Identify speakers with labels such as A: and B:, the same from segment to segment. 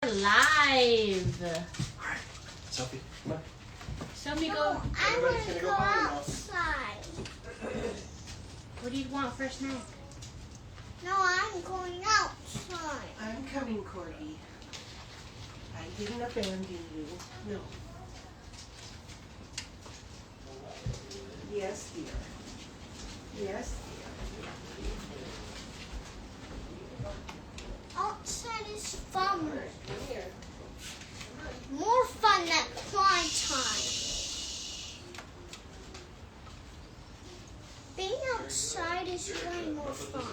A: Live.
B: Alright, Sophie, come on.
A: Sophie,
C: No,
A: go.
C: I want to go outside.
A: What do you want for a snack?
C: No, I'm going outside.
D: I'm coming, Corgi. I didn't abandon you. No. Yes, dear. Yes, dear.
C: Outside is fun.
D: Come here.
C: More fun than playtime. Being outside is way more fun.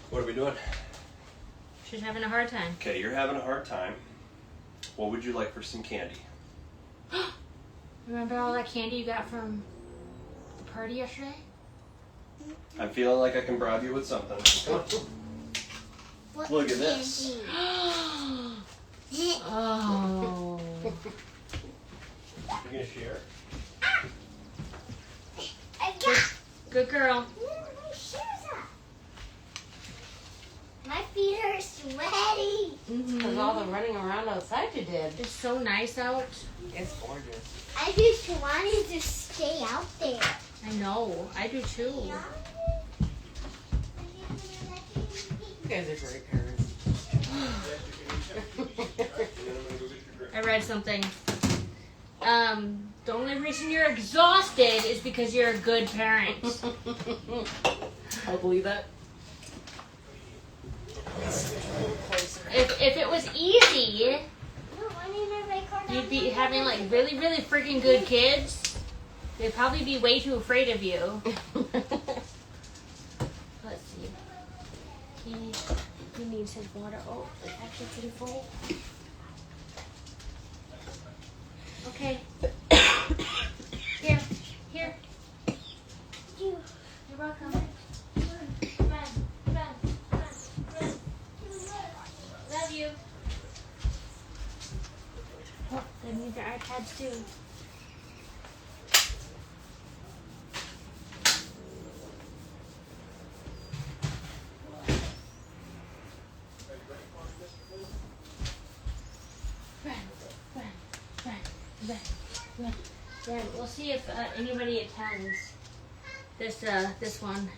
B: What are we doing?
A: She's having a hard time.
B: Okay, you're having a hard time. What would you like for some candy?
A: Remember all that candy you got from the party yesterday?
B: I'm feeling like I can bribe you with something. Come on.
C: What
B: Look at this.
C: candy?
A: Oh.
B: You gonna share?
C: I got
A: Good girl.
C: my shoes up. My feet are sweaty.
D: Because all the running around outside you did.
A: It's so nice out.
D: It's gorgeous.
C: I just wanted to stay out there.
A: I know. I do too.
D: You guys are great parents.
A: I read something. The only reason you're exhausted is because you're a good parent.
D: I'll believe that.
A: If it was easy, you'd be having like really, really freaking good kids. They'd probably be way too afraid of you. Let's see. He needs his water. Oh, it's actually pretty full. Okay. Here. You're welcome. Run. Love you. Oh, they need their iPads too. Run. Yeah, we'll see if anybody attends this one.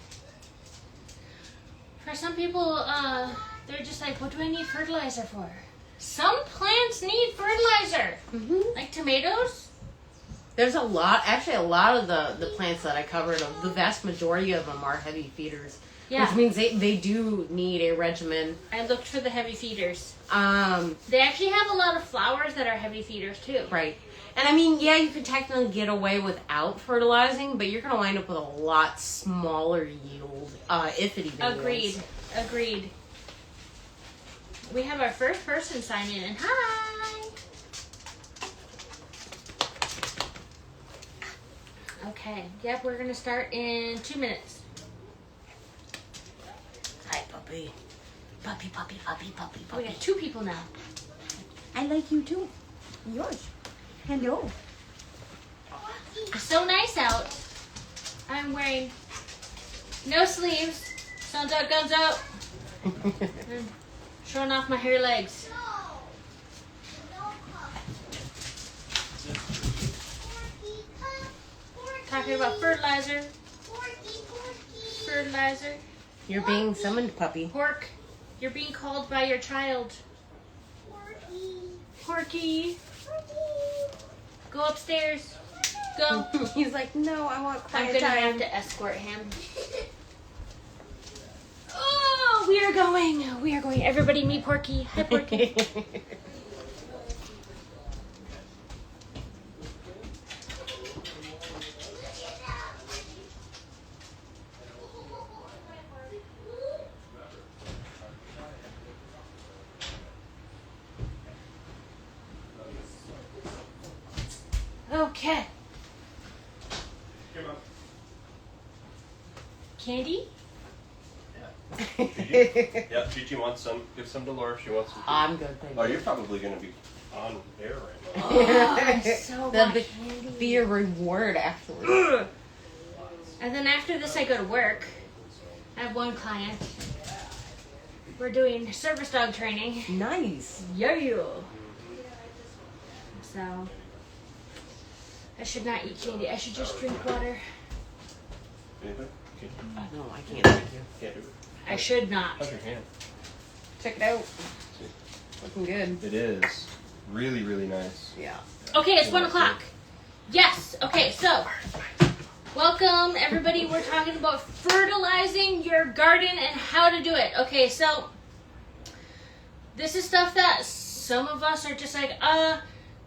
A: For some people, they're just like, what do I need fertilizer for? Some plants need fertilizer. Like tomatoes.
D: There's a lot of the plants that I covered, the vast majority of them are heavy feeders.
A: Yeah.
D: Which means they do need a regimen.
A: I looked for the heavy feeders.
D: Um,
A: They actually have a lot of flowers that are heavy feeders too.
D: right. And I mean, yeah, you could technically get away without fertilizing, but you're going to wind up with a lot smaller yield, if it even yields.
A: Agreed. We have our first person sign in, and hi! Okay, yep, we're going to start in 2 minutes.
D: Hi, puppy. Puppy.
A: We got 2 people now.
E: I like you too. Yours. Hello.
A: It's so nice out. I'm wearing no sleeves. Sun's out, guns out. And showing off my hairy legs. Talking about fertilizer. Fertilizer.
D: You're being summoned, puppy.
A: Pork. You're being called by your child. Porky. Go upstairs. Go.
D: He's like, no, I want
A: I'm
D: quiet
A: gonna have
D: time.
A: to escort him. Oh, we are going. Everybody meet Porky. Hi, Porky. Okay. Candy?
B: Yeah, Gigi wants some. Give some to Laura. She wants some.
D: I'm good, thank
B: Oh,
D: you.
B: you're probably going to be on air right now.
A: Oh, so
D: That'd
A: much candy.
D: be a reward afterwards.
A: And then after this, I go to work. I have one client. We're doing service dog training.
D: Nice.
A: Yeah. So, I should not eat candy. I should just drink water.
B: Anything? Okay.
D: No, I can't thank you.
B: Can't do it.
A: I should not.
B: How's your hand?
D: Check it out. Looking good.
B: It is. Really, really nice.
D: Yeah.
A: Okay, it's 1 o'clock. Yes. Okay, so welcome everybody. We're talking about fertilizing your garden and how to do it. Okay, so this is stuff that some of us are just like,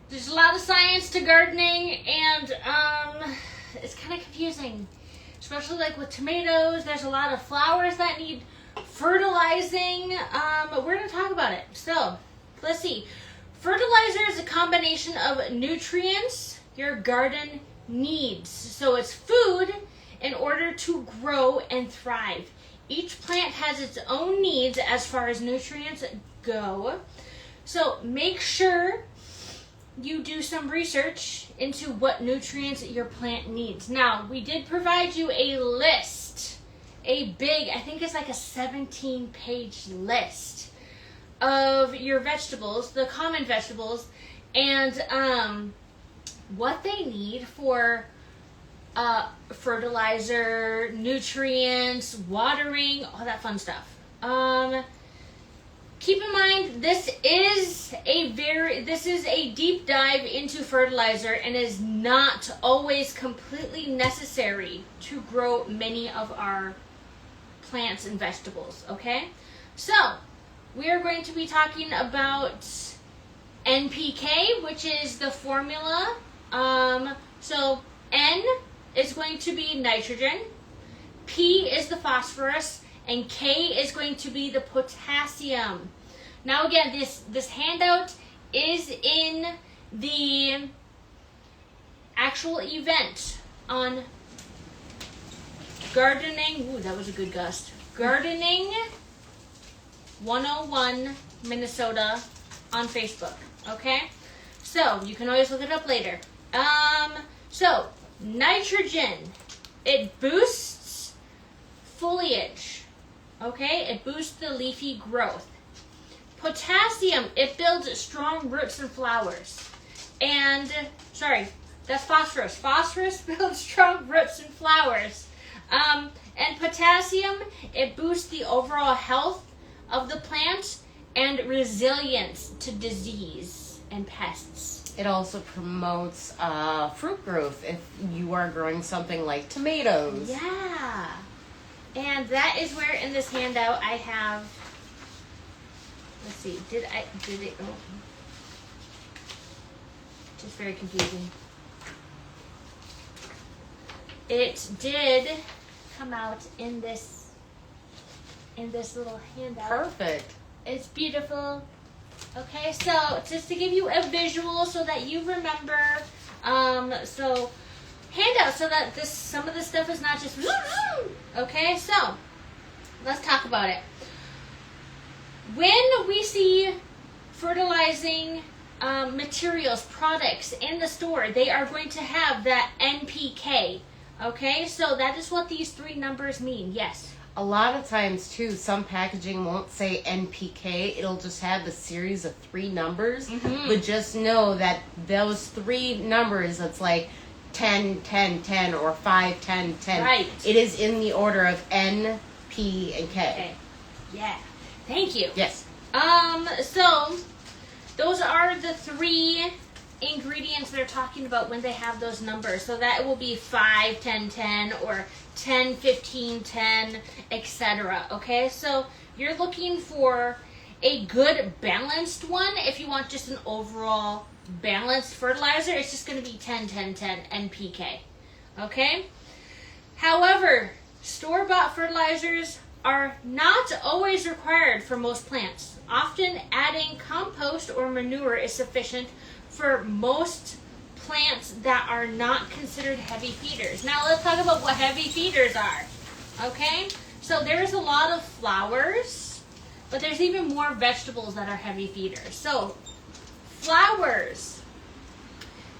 A: there's a lot of science to gardening, and it's kind of confusing. Especially like with tomatoes, there's a lot of flowers that need fertilizing. But we're going to talk about it. So, let's see. Fertilizer is a combination of nutrients your garden needs. So it's food in order to grow and thrive. Each plant has its own needs as far as nutrients go. So make sure you do some research into what nutrients your plant needs. Now, we did provide you a list, a big, I think it's like a 17-page list of your vegetables, the common vegetables, and what they need for fertilizer, nutrients, watering, all that fun stuff. Keep in mind, this is a deep dive into fertilizer and is not always completely necessary to grow many of our plants and vegetables, okay? So, we are going to be talking about NPK, which is the formula. So, N is going to be nitrogen, P is the phosphorus, and K is going to be the potassium. Now again, this handout is in the actual event on gardening. Ooh, that was a good gust. Gardening 101 Minnesota on Facebook. Okay? So you can always look it up later. So nitrogen, it boosts foliage. Okay, it boosts the leafy growth. Potassium, it builds strong roots and flowers. And, sorry, that's phosphorus. Phosphorus builds strong roots and flowers. And potassium, it boosts the overall health of the plant and resilience to disease and pests.
D: It also promotes fruit growth if you are growing something like tomatoes.
A: Yeah. And that is where in this handout I have, let's see, did it, oh, just very confusing. It did come out in this little handout.
D: Perfect.
A: It's beautiful. Okay, so just to give you a visual so that you remember, so handout so that some of this stuff is not just okay. So let's talk about it. When we see fertilizing materials, products in the store, they are going to have that NPK. Okay, so that is what these three numbers mean. Yes.
D: A lot of times, too, some packaging won't say NPK. It'll just have the series of 3 numbers. Mm-hmm. But just know that those 3 numbers, it's like 10, 10, 10, or 5, 10, 10.
A: Right.
D: It is in the order of N, P, and K.
A: Okay. Yeah. Thank you.
D: Yes.
A: So those are the 3 ingredients they're talking about when they have those numbers. So that will be 5, 10, 10, or 10, 15, 10, etc. Okay, so you're looking for a good balanced one. If you want just an overall balanced fertilizer, it's just going to be 10, 10, 10 NPK. Okay? However, store-bought fertilizers are not always required for most plants. Often adding compost or manure is sufficient for most plants that are not considered heavy feeders. Now let's talk about what heavy feeders are. Okay? So there's a lot of flowers, but there's even more vegetables that are heavy feeders. So flowers,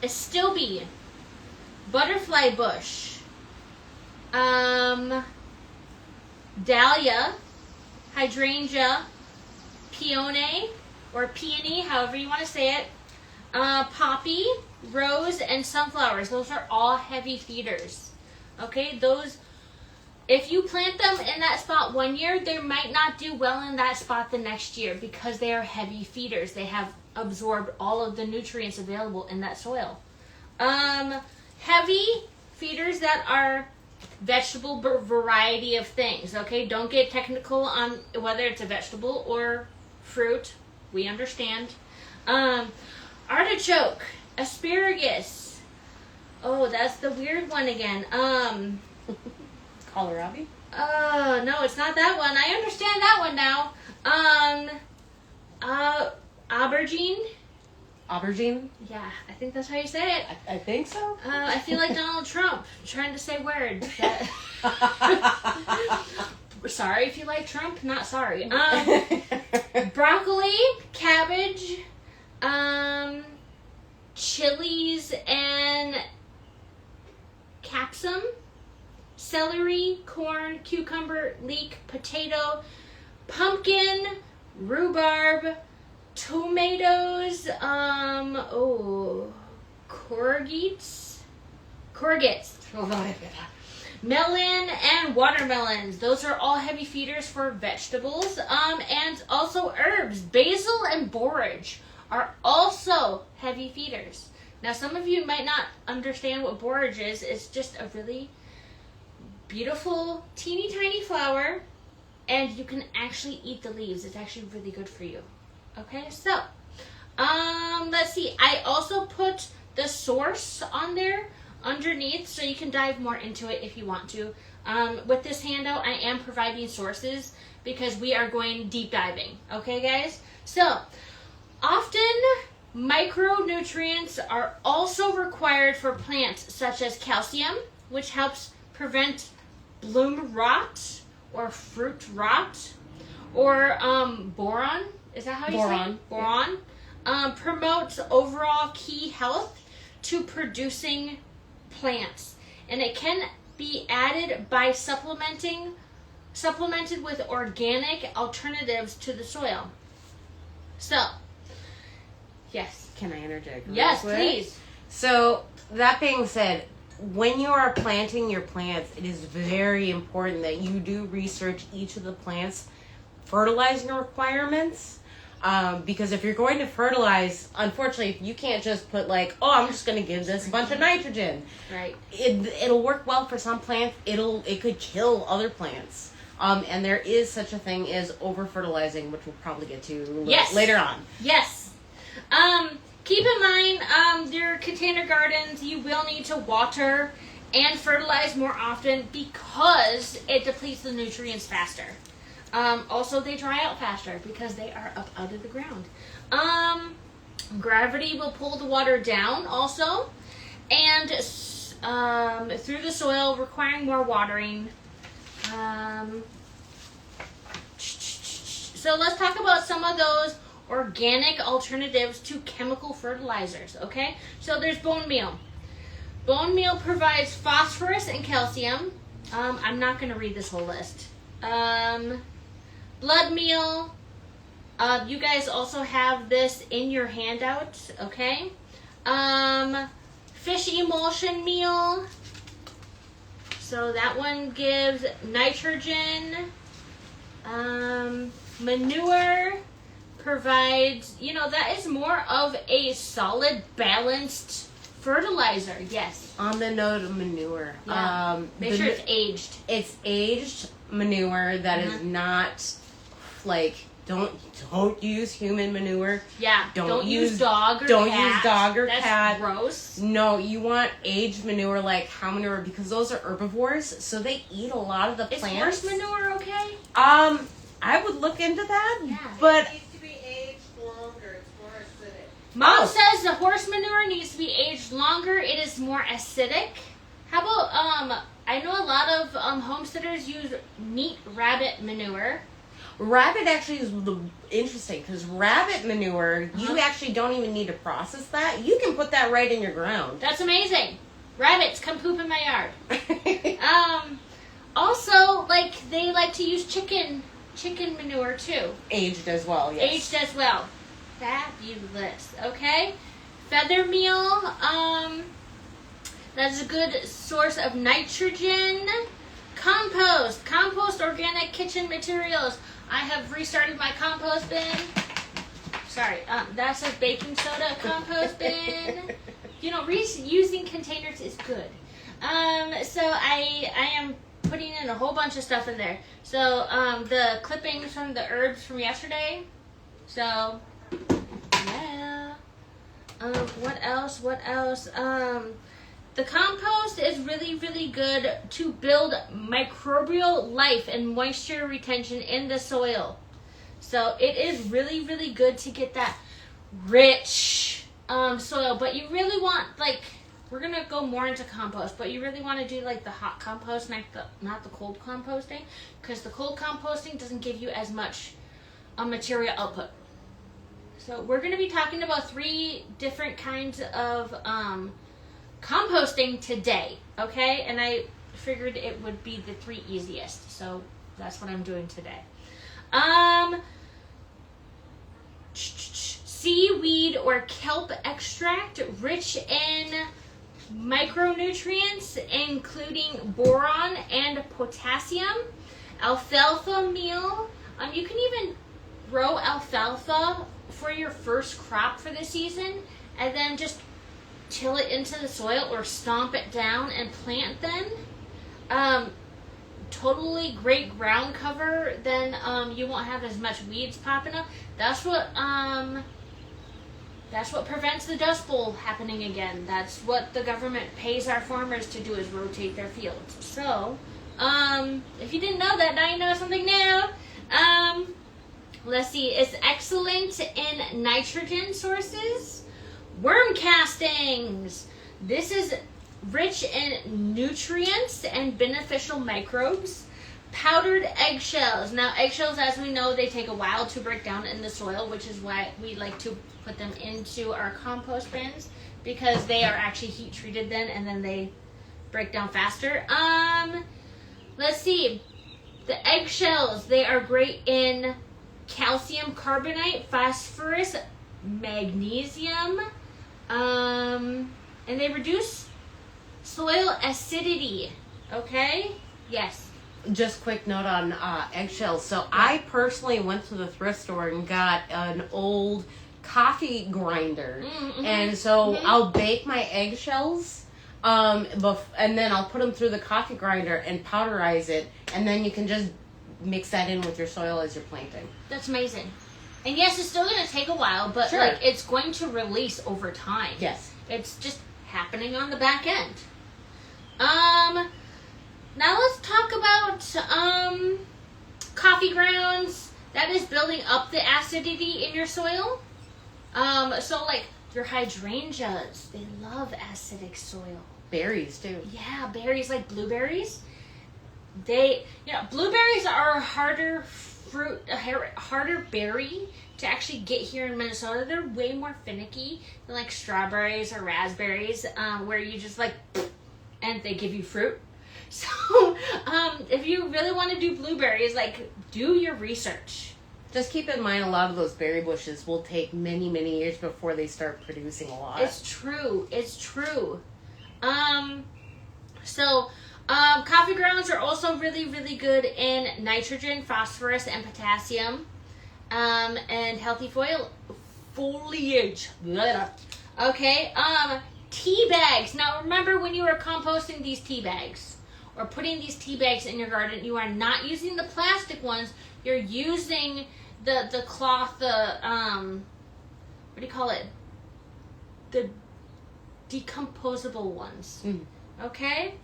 A: astilbe, butterfly bush, dahlia, hydrangea, peony, or peony, however you want to say it, poppy, rose, and sunflowers. Those are all heavy feeders. Okay, those, if you plant them in that spot one year, they might not do well in that spot the next year because they are heavy feeders. They have absorbed all of the nutrients available in that soil. Heavy feeders that are vegetable variety of things. Okay, don't get technical on whether it's a vegetable or fruit. We understand. Artichoke, asparagus. Oh, that's the weird one again.
D: Kohlrabi?
A: No, it's not that one. I understand that one now. Aubergine.
D: Aubergine?
A: Yeah, I think that's how you say it.
D: I think so.
A: I feel like Donald Trump trying to say words. Sorry if you like Trump, not sorry. Broccoli, cabbage, chilies and capsicum, celery, corn, cucumber, leek, potato, pumpkin, rhubarb, tomatoes, courgettes, melon, and watermelons. Those are all heavy feeders for vegetables. And also herbs. Basil and borage are also heavy feeders. Now, some of you might not understand what borage is. It's just a really beautiful, teeny tiny flower, and you can actually eat the leaves. It's actually really good for you. Okay, so, let's see. I also put the source on there underneath, so you can dive more into it if you want to. With this handout, I am providing sources because we are going deep diving. Okay, guys? So, often micronutrients are also required for plants, such as calcium, which helps prevent bloom rot or fruit rot, or boron. Is that how you say it? Boron. Promotes overall key health to producing plants, and it can be added by supplemented with organic alternatives to the soil. So, yes.
D: Can I interject?
A: Yes,
D: quick?
A: please.
D: So, that being said, when you are planting your plants, it is very important that you do research each of the plants' fertilizing requirements. Because if you're going to fertilize, unfortunately, you can't just put like, oh, I'm just going to give this a bunch of nitrogen.
A: Right.
D: It'll work well for some plants. It could kill other plants. And there is such a thing as over fertilizing, which we'll probably get to later on.
A: Yes. Keep in mind, your container gardens, you will need to water and fertilize more often because it depletes the nutrients faster. Also, they dry out faster because they are up out of the ground. Gravity will pull the water down also, and through the soil, requiring more watering. So let's talk about some of those organic alternatives to chemical fertilizers, okay? So there's bone meal. Bone meal provides phosphorus and calcium. I'm not going to read this whole list. Blood meal. You guys also have this in your handout, okay? Fish emulsion meal. So that one gives nitrogen. Manure provides, that is more of a solid, balanced fertilizer. Yes.
D: On the note of manure,
A: make sure it's aged.
D: It's aged manure that is not like don't use human manure.
A: Yeah. Don't use dog or
D: don't
A: cat.
D: use dog or
A: That's
D: cat.
A: Gross.
D: No, you want aged manure like cow manure because those are herbivores, so they eat a lot of the plants.
A: Is horse manure okay?
D: I would look into that,
A: Yeah.
D: but
F: It needs to be aged longer. It's more acidic.
A: Mom says the horse manure needs to be aged longer. It is more acidic. How about I know a lot of homesteaders use meat rabbit manure.
D: Rabbit actually is interesting because rabbit manure, you actually don't even need to process that. You can put that right in your ground.
A: That's amazing. Rabbits, come poop in my yard. Also, like, they like to use chicken manure too.
D: Aged as well, yes.
A: Aged as well. Fabulous. Okay. Feather meal. That's a good source of nitrogen. Compost organic kitchen materials. I have restarted my compost bin. Sorry, that says baking soda compost bin. Reusing containers is good. So I am putting in a whole bunch of stuff in there. So the clippings from the herbs from yesterday. So yeah. What else? The compost is really, really good to build microbial life and moisture retention in the soil. So it is really, really good to get that rich soil. But you really want, like, we're going to go more into compost, but you really want to do, like, the hot compost, not the cold composting, because the cold composting doesn't give you as much material output. So we're going to be talking about 3 different kinds of composting today, okay? And I figured it would be the 3 easiest, so that's what I'm doing today. Seaweed or kelp extract, rich in micronutrients, including boron and potassium. Alfalfa meal. You can even grow alfalfa for your first crop for the season, and then just till it into the soil or stomp it down and plant then. Totally great ground cover. Then you won't have as much weeds popping up. That's what prevents the Dust Bowl happening again. That's what the government pays our farmers to do, is rotate their fields. So, if you didn't know that, now you know something new. Let's see. It's excellent in nitrogen sources. Worm castings. This is rich in nutrients and beneficial microbes. Powdered eggshells. Now, eggshells, as we know, they take a while to break down in the soil, which is why we like to put them into our compost bins, because they are actually heat treated then, and then they break down faster. Let's see. The eggshells, they are great in calcium carbonate, phosphorus, magnesium, and they reduce soil acidity. Okay? Yes.
D: Just quick note on eggshells. So I personally went to the thrift store and got an old coffee grinder.
A: Mm-hmm.
D: And so I'll bake my eggshells, and then I'll put them through the coffee grinder and powderize it, and then you can just mix that in with your soil as you're planting.
A: That's amazing. And yes, it's still going to take a while, but
D: Sure.
A: like it's going to release over time.
D: Yes.
A: It's just happening on the back end. Now let's talk about coffee grounds. That is building up the acidity in your soil. So like your hydrangeas, they love acidic soil.
D: Berries too.
A: Yeah, berries like blueberries. Blueberries are a harder berry to actually get here in Minnesota. They're way more finicky than like strawberries or raspberries, where you just like, and they give you fruit. So, if you really want to do blueberries, like, do your research.
D: Just keep in mind, a lot of those berry bushes will take many, many years before they start producing a lot.
A: It's true. Coffee grounds are also really, really good in nitrogen, phosphorus, and potassium, and healthy foliage. Okay, tea bags. Now, remember when you were composting these tea bags or putting these tea bags in your garden, you are not using the plastic ones. You're using the cloth, what do you call it? The decomposable ones.
D: Mm.
A: Okay?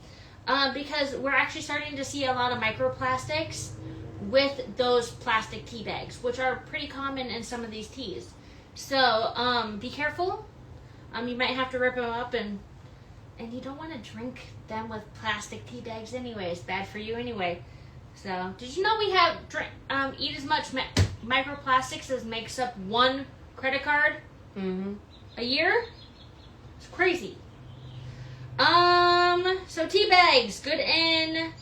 A: Because we're actually starting to see a lot of microplastics with those plastic tea bags, which are pretty common in some of these teas. So, be careful. You might have to rip them up, and you don't want to drink them with plastic tea bags anyway. It's bad for you anyway. So, did you know we have eat as much microplastics as makes up one credit card a year? It's crazy. So tea bags, good in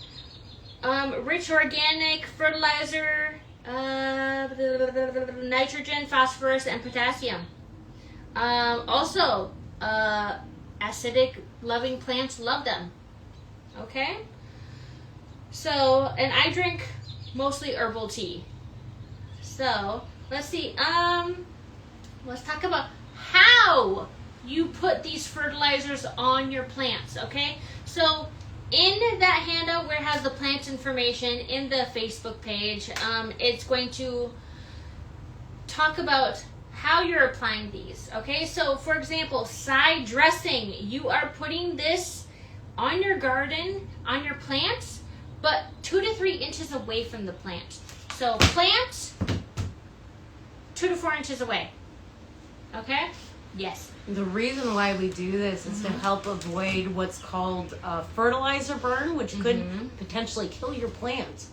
A: rich organic fertilizer, nitrogen, phosphorus, and potassium. Also, acidic loving plants love them. Okay? So, and I drink mostly herbal tea. So, let's see. Let's talk about how you put these fertilizers on your plants, okay? So, in that handout where it has the plant information in the Facebook page, it's going to talk about how you're applying these, okay? So, for example, side dressing. You are putting this on your garden, on your plants, but 2 to 3 inches away from the plant. So, plant 2 to 4 inches away. Okay? Yes.
D: The reason why we do this is to help avoid what's called fertilizer burn, which could potentially kill your plant.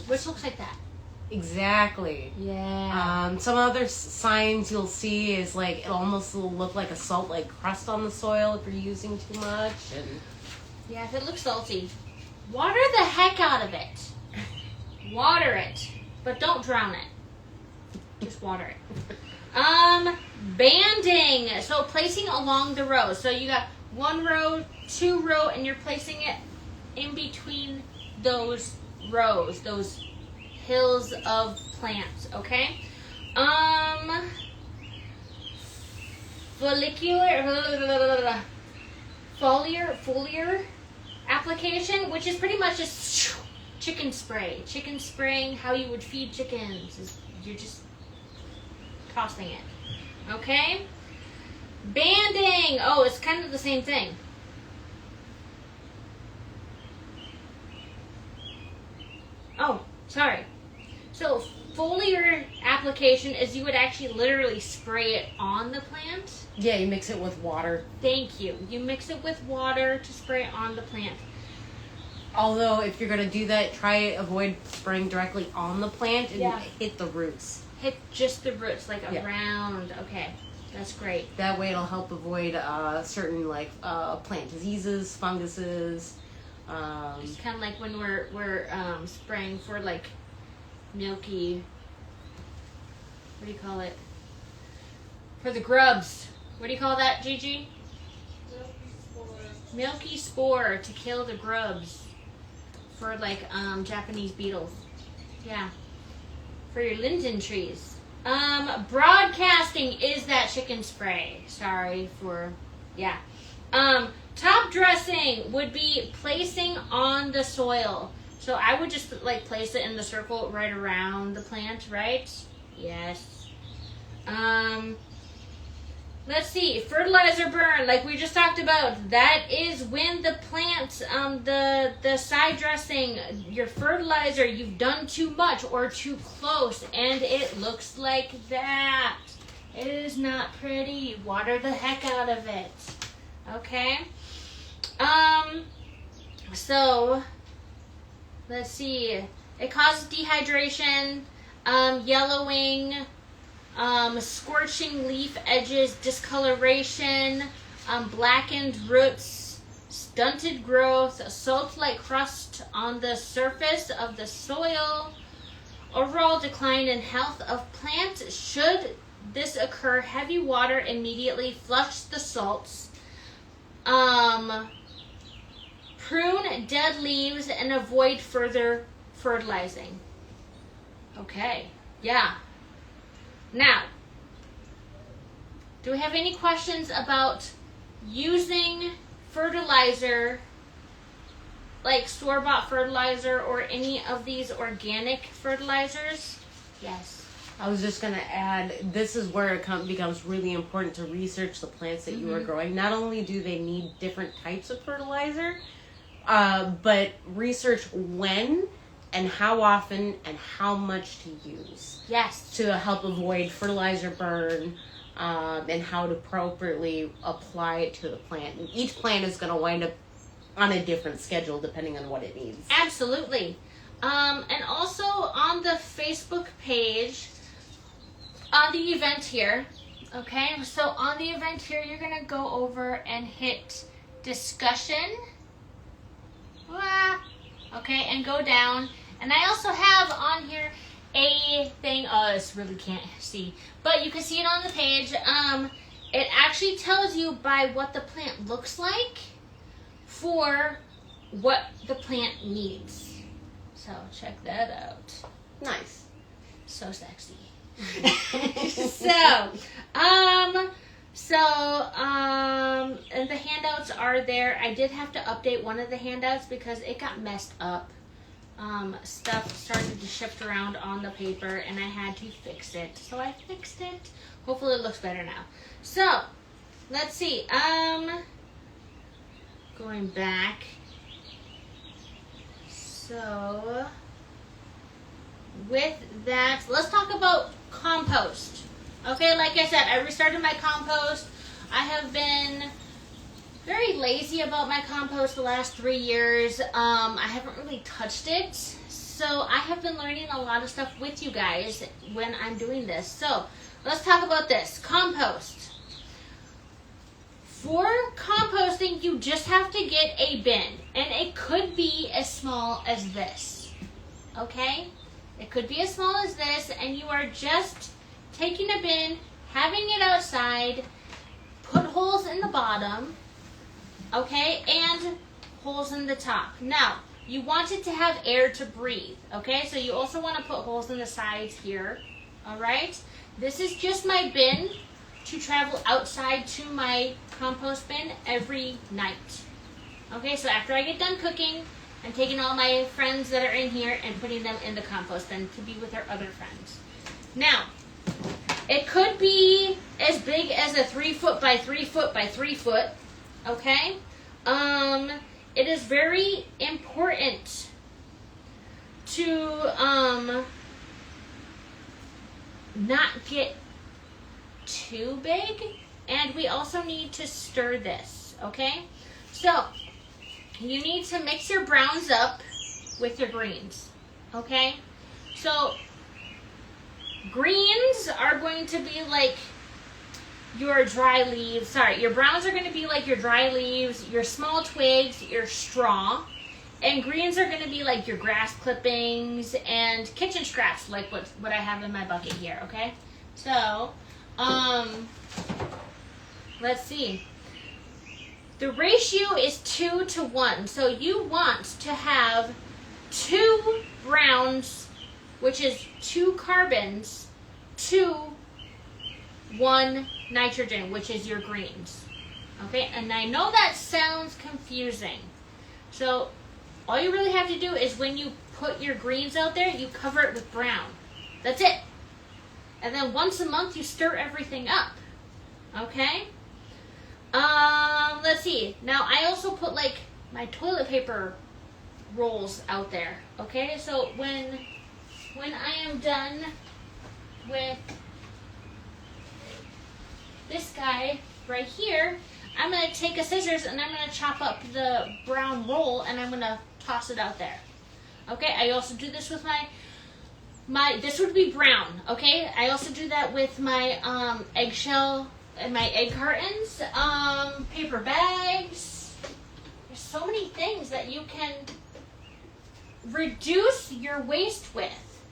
A: Which looks like that.
D: Exactly.
A: Yeah.
D: Some other signs you'll see is like it almost will look like a salt-like crust on the soil if you're using too much. And
A: Yeah, if it looks salty, water the heck out of it. Water it, but don't drown it. Just water it. Banding. So placing along the row. So you got 1 row, 2 row, and you're placing it in between those rows, those hills of plants, okay? Foliar application, which is pretty much just chicken spray. Chicken spraying how you would feed chickens. You're just tossing it. Okay? Banding. Oh, it's kind of the same thing. Oh, sorry. So, foliar application is you would actually literally spray it on the plant.
D: yeah, you mix it with water.
A: Thank you. You mix it with water to spray it on the plant.
D: Although, if you're going to do that, try to avoid spraying directly on the plant and
A: Yeah.
D: hit the roots.
A: Hit just the roots, like
D: Yeah.
A: around. Okay, that's great.
D: That way it'll help avoid certain plant diseases, funguses.
A: It's kind of like when we're spraying for like milky. What do you call it? For the grubs. What do you call that, Gigi? Milky spore to kill the grubs. For like Japanese beetles. Yeah. For your linden trees. Broadcasting is that chicken spray. Sorry for, yeah. Top dressing would be placing on the soil. So I would just like place it in the circle right around the plant, right? Yes. Let's see, fertilizer burn, like we just talked about. That is when the plants, the side dressing, your fertilizer, you've done too much or too close, and it looks like that. It is not pretty. Water the heck out of it. Okay. So let's see. It causes dehydration, yellowing. Scorching leaf edges, discoloration, blackened roots, stunted growth, salt-like crust on the surface of the soil, overall decline in health of plants. Should this occur, heavy water immediately flush the salts. Prune dead leaves and avoid further fertilizing. Okay, yeah. Now, do we have any questions about using fertilizer, like store-bought fertilizer or any of these organic fertilizers? Yes.
D: I was just going to add, this is where it becomes really important to research the plants that you are growing. Not only do they need different types of fertilizer, but research when and how often and how much to use.
A: Yes.
D: To help avoid fertilizer burn, and how to appropriately apply it to the plant. And each plant is going to wind up on a different schedule depending on what it needs.
A: Absolutely. And also on the Facebook page, on the event here, okay? So on the event here, you're going to go over and hit discussion. Okay, and go down. And I also have on here a thing, this really can't see, but you can see it on the page. It actually tells you by what the plant looks like for what the plant needs. So check that out.
D: Nice.
A: So sexy. And the handouts are there. I did have to update one of the handouts because it got messed up. Stuff started to shift around on the paper and I had to fix it. So I fixed it. Hopefully it looks better now. So, let's see. Going back. So, with that, let's talk about compost. Okay, like I said, I restarted my compost. I have been very lazy about my compost the last 3 years. I haven't really touched it. So I have been learning a lot of stuff with you guys when I'm doing this. So let's talk about this. Compost. For composting, you just have to get a bin. And it could be as small as this. Okay? It could be as small as this. And you are just taking a bin, having it outside, put holes in the bottom, okay, and holes in the top. Now, you want it to have air to breathe, okay, so you also want to put holes in the sides here, all right. This is just my bin to travel outside to my compost bin every night, okay. So after I get done cooking, I'm taking all my friends that are in here and putting them in the compost bin to be with our other friends. Now, it could be as big as a 3 foot by 3 foot by 3 foot, okay? It is very important to not get too big, and we also need to stir this, okay? So, you need to mix your browns up with your greens, okay? So, greens are going to be like your dry leaves. Sorry, your browns are going to be like your dry leaves, your small twigs, your straw. And greens are going to be like your grass clippings and kitchen scraps, like what I have in my bucket here, okay? So, let's see. The ratio is 2 to 1. So you want to have 2 browns, which is 2 carbons, to 1 nitrogen, which is your greens. Okay, and I know that sounds confusing. So all you really have to do is when you put your greens out there, you cover it with brown. That's it. And then once a month, you stir everything up. Okay? Let's see. Now, I also put, like, my toilet paper rolls out there. Okay? So when I am done with this guy right here, I'm going to take a scissors and I'm going to chop up the brown roll and I'm going to toss it out there. Okay, I also do this with my this would be brown, okay? I also do that with my eggshell and my egg cartons, paper bags. There's so many things that you can reduce your waste with,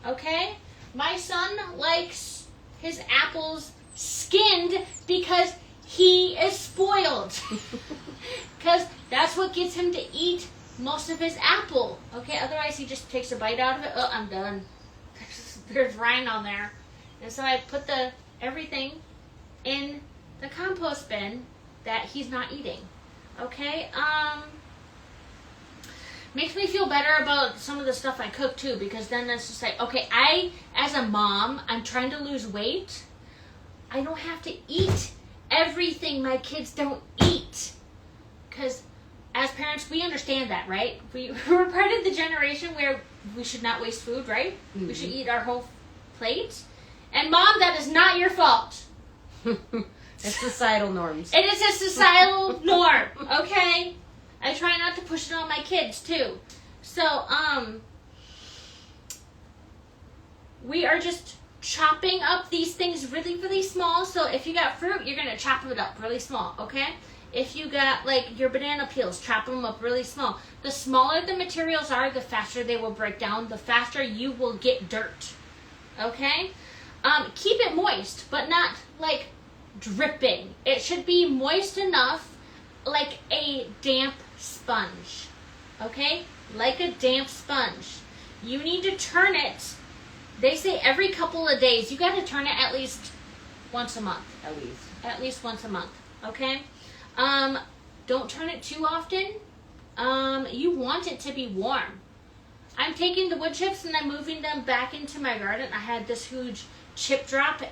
A: okay? My son likes his apples skinned because he is spoiled. Because that's what gets him to eat most of his apple. Okay, otherwise he just takes a bite out of it. Oh, I'm done. There's rind on there. And so I put everything in the compost bin that he's not eating. Okay, makes me feel better about some of the stuff I cook too, because then it's just like, okay, as a mom, I'm trying to lose weight. I don't have to eat everything my kids don't eat. Because as parents, we understand that, right? We're part of the generation where we should not waste food, right? Mm-hmm. We should eat our whole plate. And Mom, that is not your fault.
D: It's societal norms.
A: It is a societal norm, okay? I try not to push it on my kids, too. So, we are just chopping up these things really, really small. So if you got fruit, you're going to chop it up really small, okay? If you got like your banana peels, chop them up really small. The smaller the materials are, the faster they will break down, the faster you will get dirt, okay? Keep it moist, but not like dripping. It should be moist enough, like a damp sponge, okay? Like a damp sponge. You need to turn it, they say every couple of days. You got to turn it at least once a month. At least once a month, okay? Don't turn it too often. You want it to be warm. I'm taking the wood chips and I'm moving them back into my garden. I had this huge chip drop.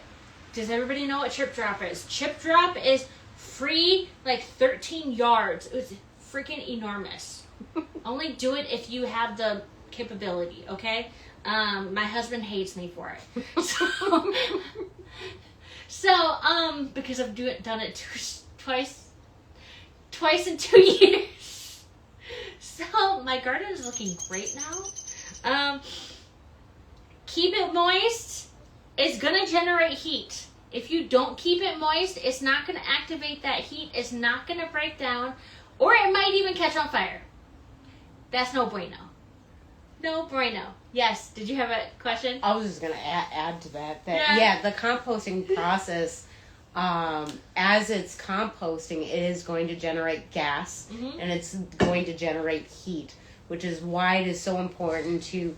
A: Does everybody know what chip drop is? Chip drop is free, like 13 yards. It was freaking enormous. Only do it if you have the capability, okay? My husband hates me for it. So, because I've done it twice in 2 years. So my garden is looking great now. Keep it moist. It's gonna generate heat. If you don't keep it moist, it's not gonna activate that heat. It's not gonna break down, or it might even catch on fire. That's no bueno. No bueno. Yes. Did you have a question?
D: I was just gonna add to that.
A: Yeah.
D: The composting process, as it's composting, it is going to generate gas, and it's going to generate heat, which is why it is so important to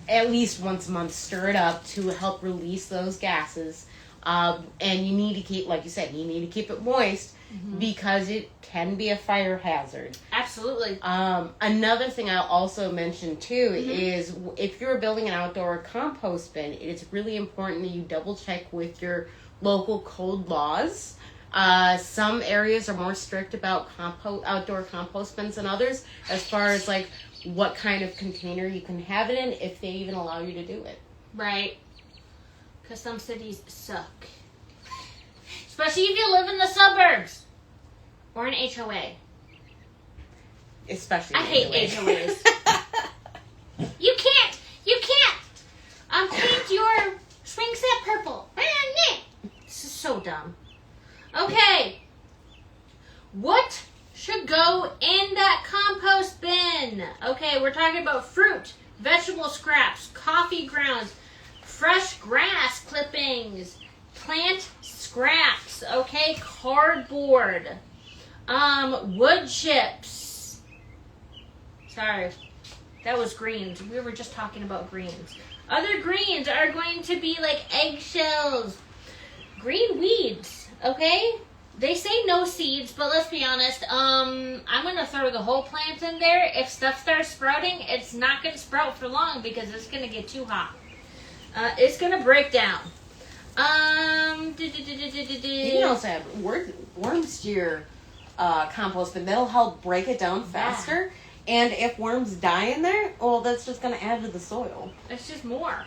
D: at least once a month stir it up to help release those gases. And you need to keep, like you said, you need to keep it moist because it can be a fire hazard.
A: Absolutely.
D: Another thing I'll also mention too is if you're building an outdoor compost bin, it's really important that you double check with your local code laws. Some areas are more strict about outdoor compost bins than others, as far as like what kind of container you can have it in, if they even allow you to do it.
A: Right. Because some cities suck. Especially if you live in the suburbs. Or an HOA.
D: Especially
A: I hate HOAs. You can't paint your swing set purple. This is so dumb. Okay. What should go in that compost bin? Okay, we're talking about fruit, vegetable scraps, coffee grounds, fresh grass clippings, plant scraps, okay, cardboard, wood chips. Sorry, that was greens. We were just talking about greens. Other greens are going to be like eggshells, green weeds, okay? They say no seeds, but let's be honest, I'm going to throw the whole plant in there. If stuff starts sprouting, it's not going to sprout for long because it's going to get too hot. It's going to break down.
D: You can also have worms to your compost bin. That'll help break it down faster. And if worms die in there, well, that's just going to add to the soil.
A: It's just more.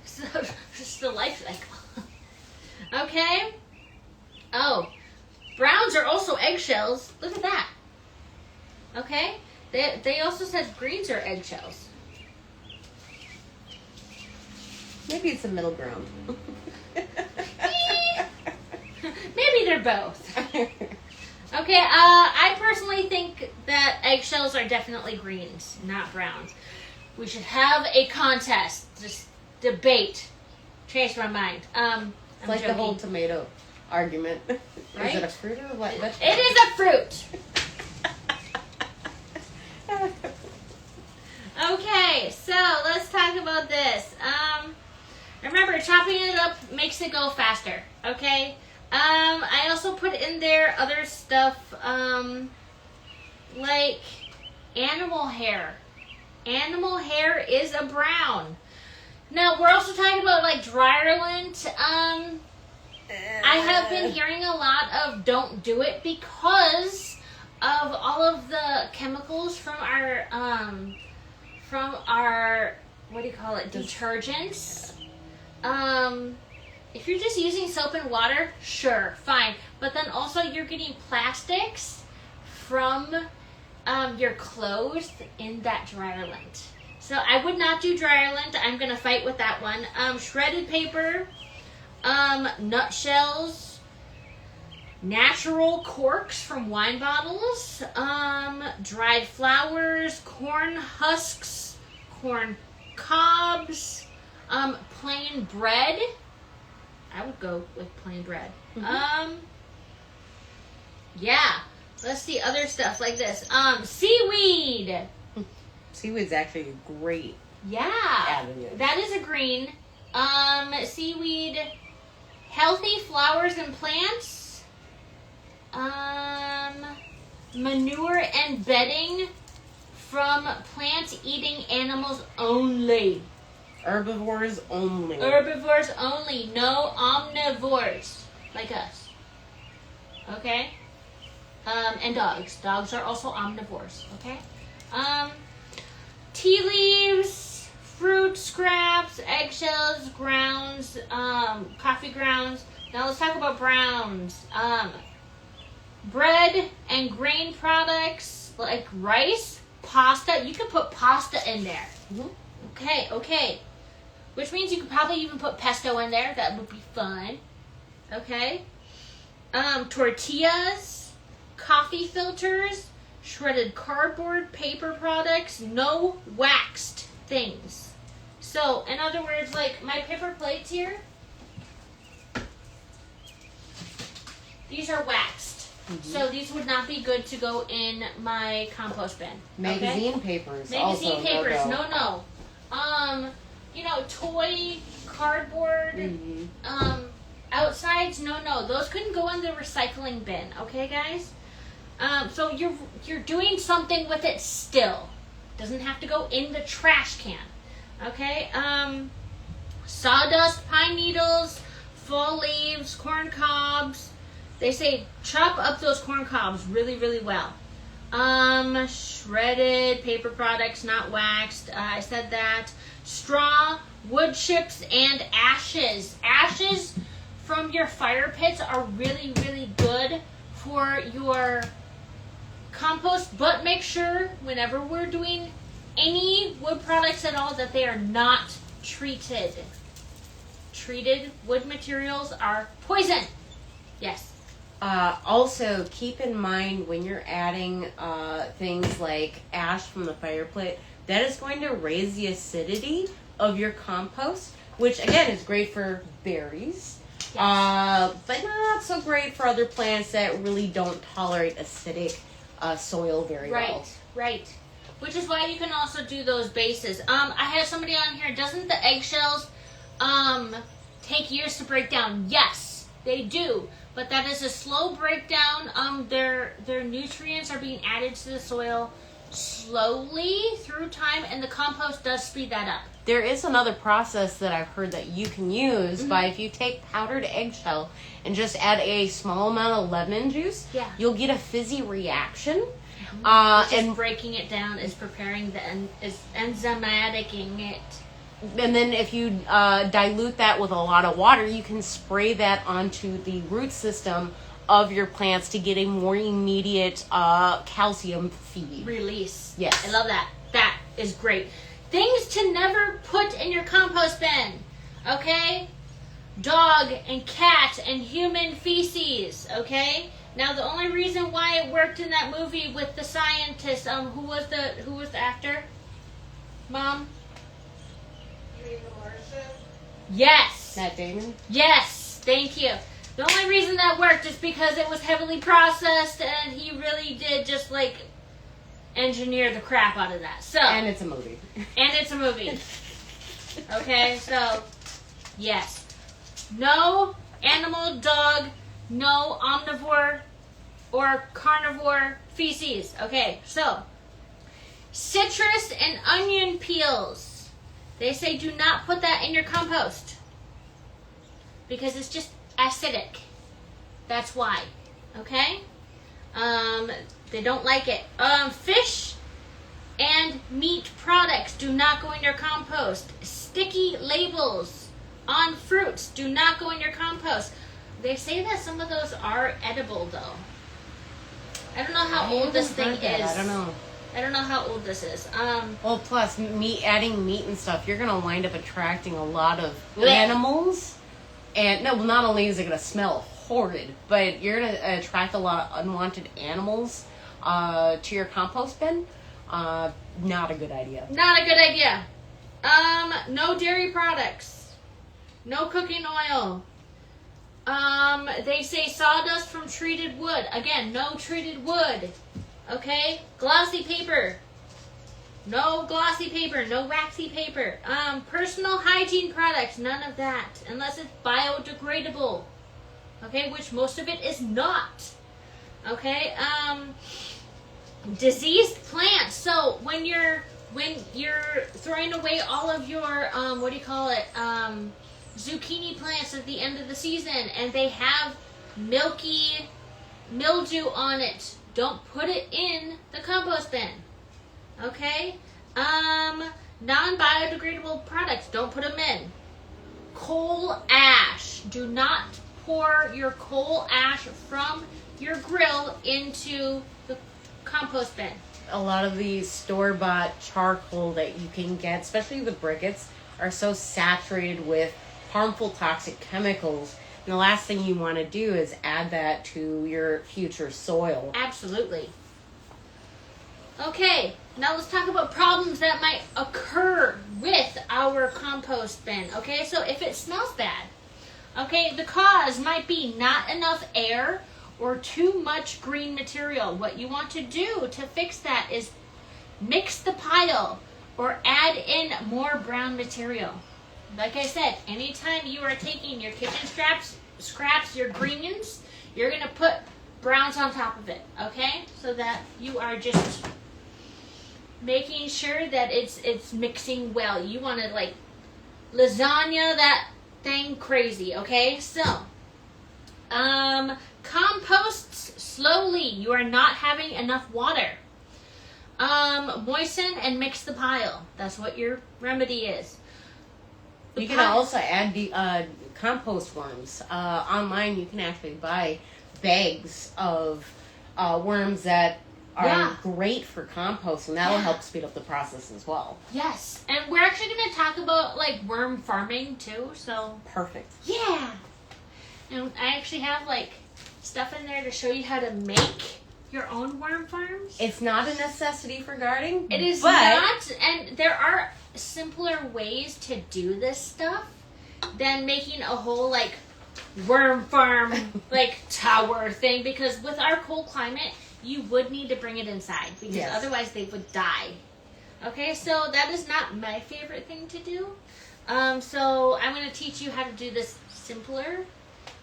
A: So, just the life cycle. Okay. Oh, browns are also eggshells. Look at that. Okay. They also said greens are eggshells.
D: Maybe it's a middle ground.
A: Maybe they're both. Okay, I personally think that eggshells are definitely greens, not browns. We should have a contest, just debate. Change my mind. I'm
D: like
A: joking.
D: the whole tomato argument.
A: Right?
D: Is it a fruit or what?
A: It is a fruit. Okay, so let's talk about this. Remember, chopping it up makes it go faster, okay? I also put in there other stuff, like animal hair. Animal hair is a brown. Now, we're also talking about, like, dryer lint. I have been hearing a lot of don't do it because of all of the chemicals from our what do you call it, detergents. If you're just using soap and water, sure, fine. But then also you're getting plastics from your clothes in that dryer lint. So I would not do dryer-lint. I'm going to fight with that one. Shredded paper, nutshells, natural corks from wine bottles, dried flowers, corn husks, corn cobs, plain bread. I would go with plain bread. Yeah. Let's see other stuff like this. Seaweed.
D: Seaweed's actually great.
A: Yeah.
D: Avenue.
A: That is a green. Seaweed. Healthy flowers and plants. Manure and bedding from plant-eating animals only.
D: Herbivores only.
A: Herbivores only. No omnivores. Like us. Okay? And dogs. Dogs are also omnivores. Okay? Tea leaves, fruit scraps, eggshells, grounds, coffee grounds. Now let's talk about browns. Bread and grain products like rice, pasta. You can put pasta in there. Okay. Which means you could probably even put pesto in there. That would be fun. Okay. Tortillas, coffee filters, shredded cardboard, paper products, no waxed things. So, in other words, like my paper plates here, these are waxed. So these would not be good to go in my compost bin.
D: Magazine papers.
A: Magazine
D: also
A: papers,
D: no-go.
A: no. Toy cardboard, outsides, no. Those couldn't go in the recycling bin, okay, guys? So you're doing something with it still. Doesn't have to go in the trash can, okay? Sawdust, pine needles, fall leaves, corn cobs. They say chop up those corn cobs really, really well. Shredded paper products, not waxed. I said that. Straw, wood chips, and ashes. Ashes from your fire pits are really, really good for your compost, but make sure whenever we're doing any wood products at all that they are not treated. Treated wood materials are poison. Yes.
D: Also, keep in mind when you're adding things like ash from the fire pit, that is going to raise the acidity of your compost, which again is great for berries, but not so great for other plants that really don't tolerate acidic soil very well.
A: Right. Which is why you can also do those bases. I had somebody on here, doesn't the eggshells take years to break down? Yes, they do. But that is a slow breakdown. Their nutrients are being added to the soil slowly through time, and the compost does speed that up.
D: There is another process that I've heard that you can use by if you take powdered eggshell and just add a small amount of lemon juice, you'll get a fizzy reaction.
A: And breaking it down is preparing is enzymaticing it.
D: And then if you dilute that with a lot of water, you can spray that onto the root system of your plants to get a more immediate calcium feed.
A: Release.
D: Yes.
A: I love that. That is great. Things to never put in your compost bin. Okay? Dog and cat and human feces. Okay? Now the only reason why it worked in that movie with the scientist, who was the actor? Mom? Yes.
D: Matt Damon?
A: Yes. Thank you. The only reason that worked is because it was heavily processed and he really did just like engineer the crap out of that. So
D: And it's a movie.
A: Okay, so yes. No animal, dog, no omnivore or carnivore feces. Okay, so citrus and onion peels. They say do not put that in your compost because it's just acidic. That's why. Okay? They don't like it. Fish and meat products do not go in your compost. Sticky labels on fruits do not go in your compost. They say that some of those are edible though. I don't know how old this thing is.
D: I don't know.
A: I don't know how old this is.
D: Well, plus adding meat and stuff, you're gonna wind up attracting a lot of
A: Blech.
D: animals, and no, well, not only is it gonna smell horrid, but you're gonna attract a lot of unwanted animals to your compost bin. Not a good idea.
A: Not a good idea. No dairy products. No cooking oil. They say sawdust from treated wood. Again, no treated wood. Okay? Glossy paper. No glossy paper. No waxy paper. Personal hygiene products. None of that. Unless it's biodegradable. Okay? Which most of it is not. Okay? Diseased plants. So when you're throwing away all of your zucchini plants at the end of the season and they have milky mildew on it, don't put it in the compost bin. Okay? Non-biodegradable products, don't put them in. Coal ash. Do not pour your coal ash from your grill into the compost bin.
D: A lot of the store-bought charcoal that you can get, especially the briquettes, are so saturated with harmful toxic chemicals. And the last thing you want to do is add that to your future soil.
A: Absolutely. Okay, now let's talk about problems that might occur with our compost bin. Okay, so if it smells bad, okay, the cause might be not enough air or too much green material. What you want to do to fix that is mix the pile or add in more brown material. Like I said, anytime you are taking your kitchen scraps, your greens, you're going to put browns on top of it, okay? So that you are just making sure that it's mixing well. You want to like lasagna that thing crazy, okay? So, composts slowly. You are not having enough water. Moisten and mix the pile. That's what your remedy is.
D: You can also add the compost worms. Online, you can actually buy bags of worms that are great for composting. That'll help speed up the process as well.
A: Yes, and we're actually going to talk about like worm farming too. So
D: Perfect.
A: yeah, and I actually have like stuff in there to show you how to make your own worm farms.
D: It's not a necessity for gardening.
A: It is
D: but
A: not, and there are simpler ways to do this stuff than making a whole like worm farm like tower thing, because with our cold climate you would need to bring it inside because otherwise they would die. Okay, so that is not my favorite thing to do. So I'm going to teach you how to do this simpler,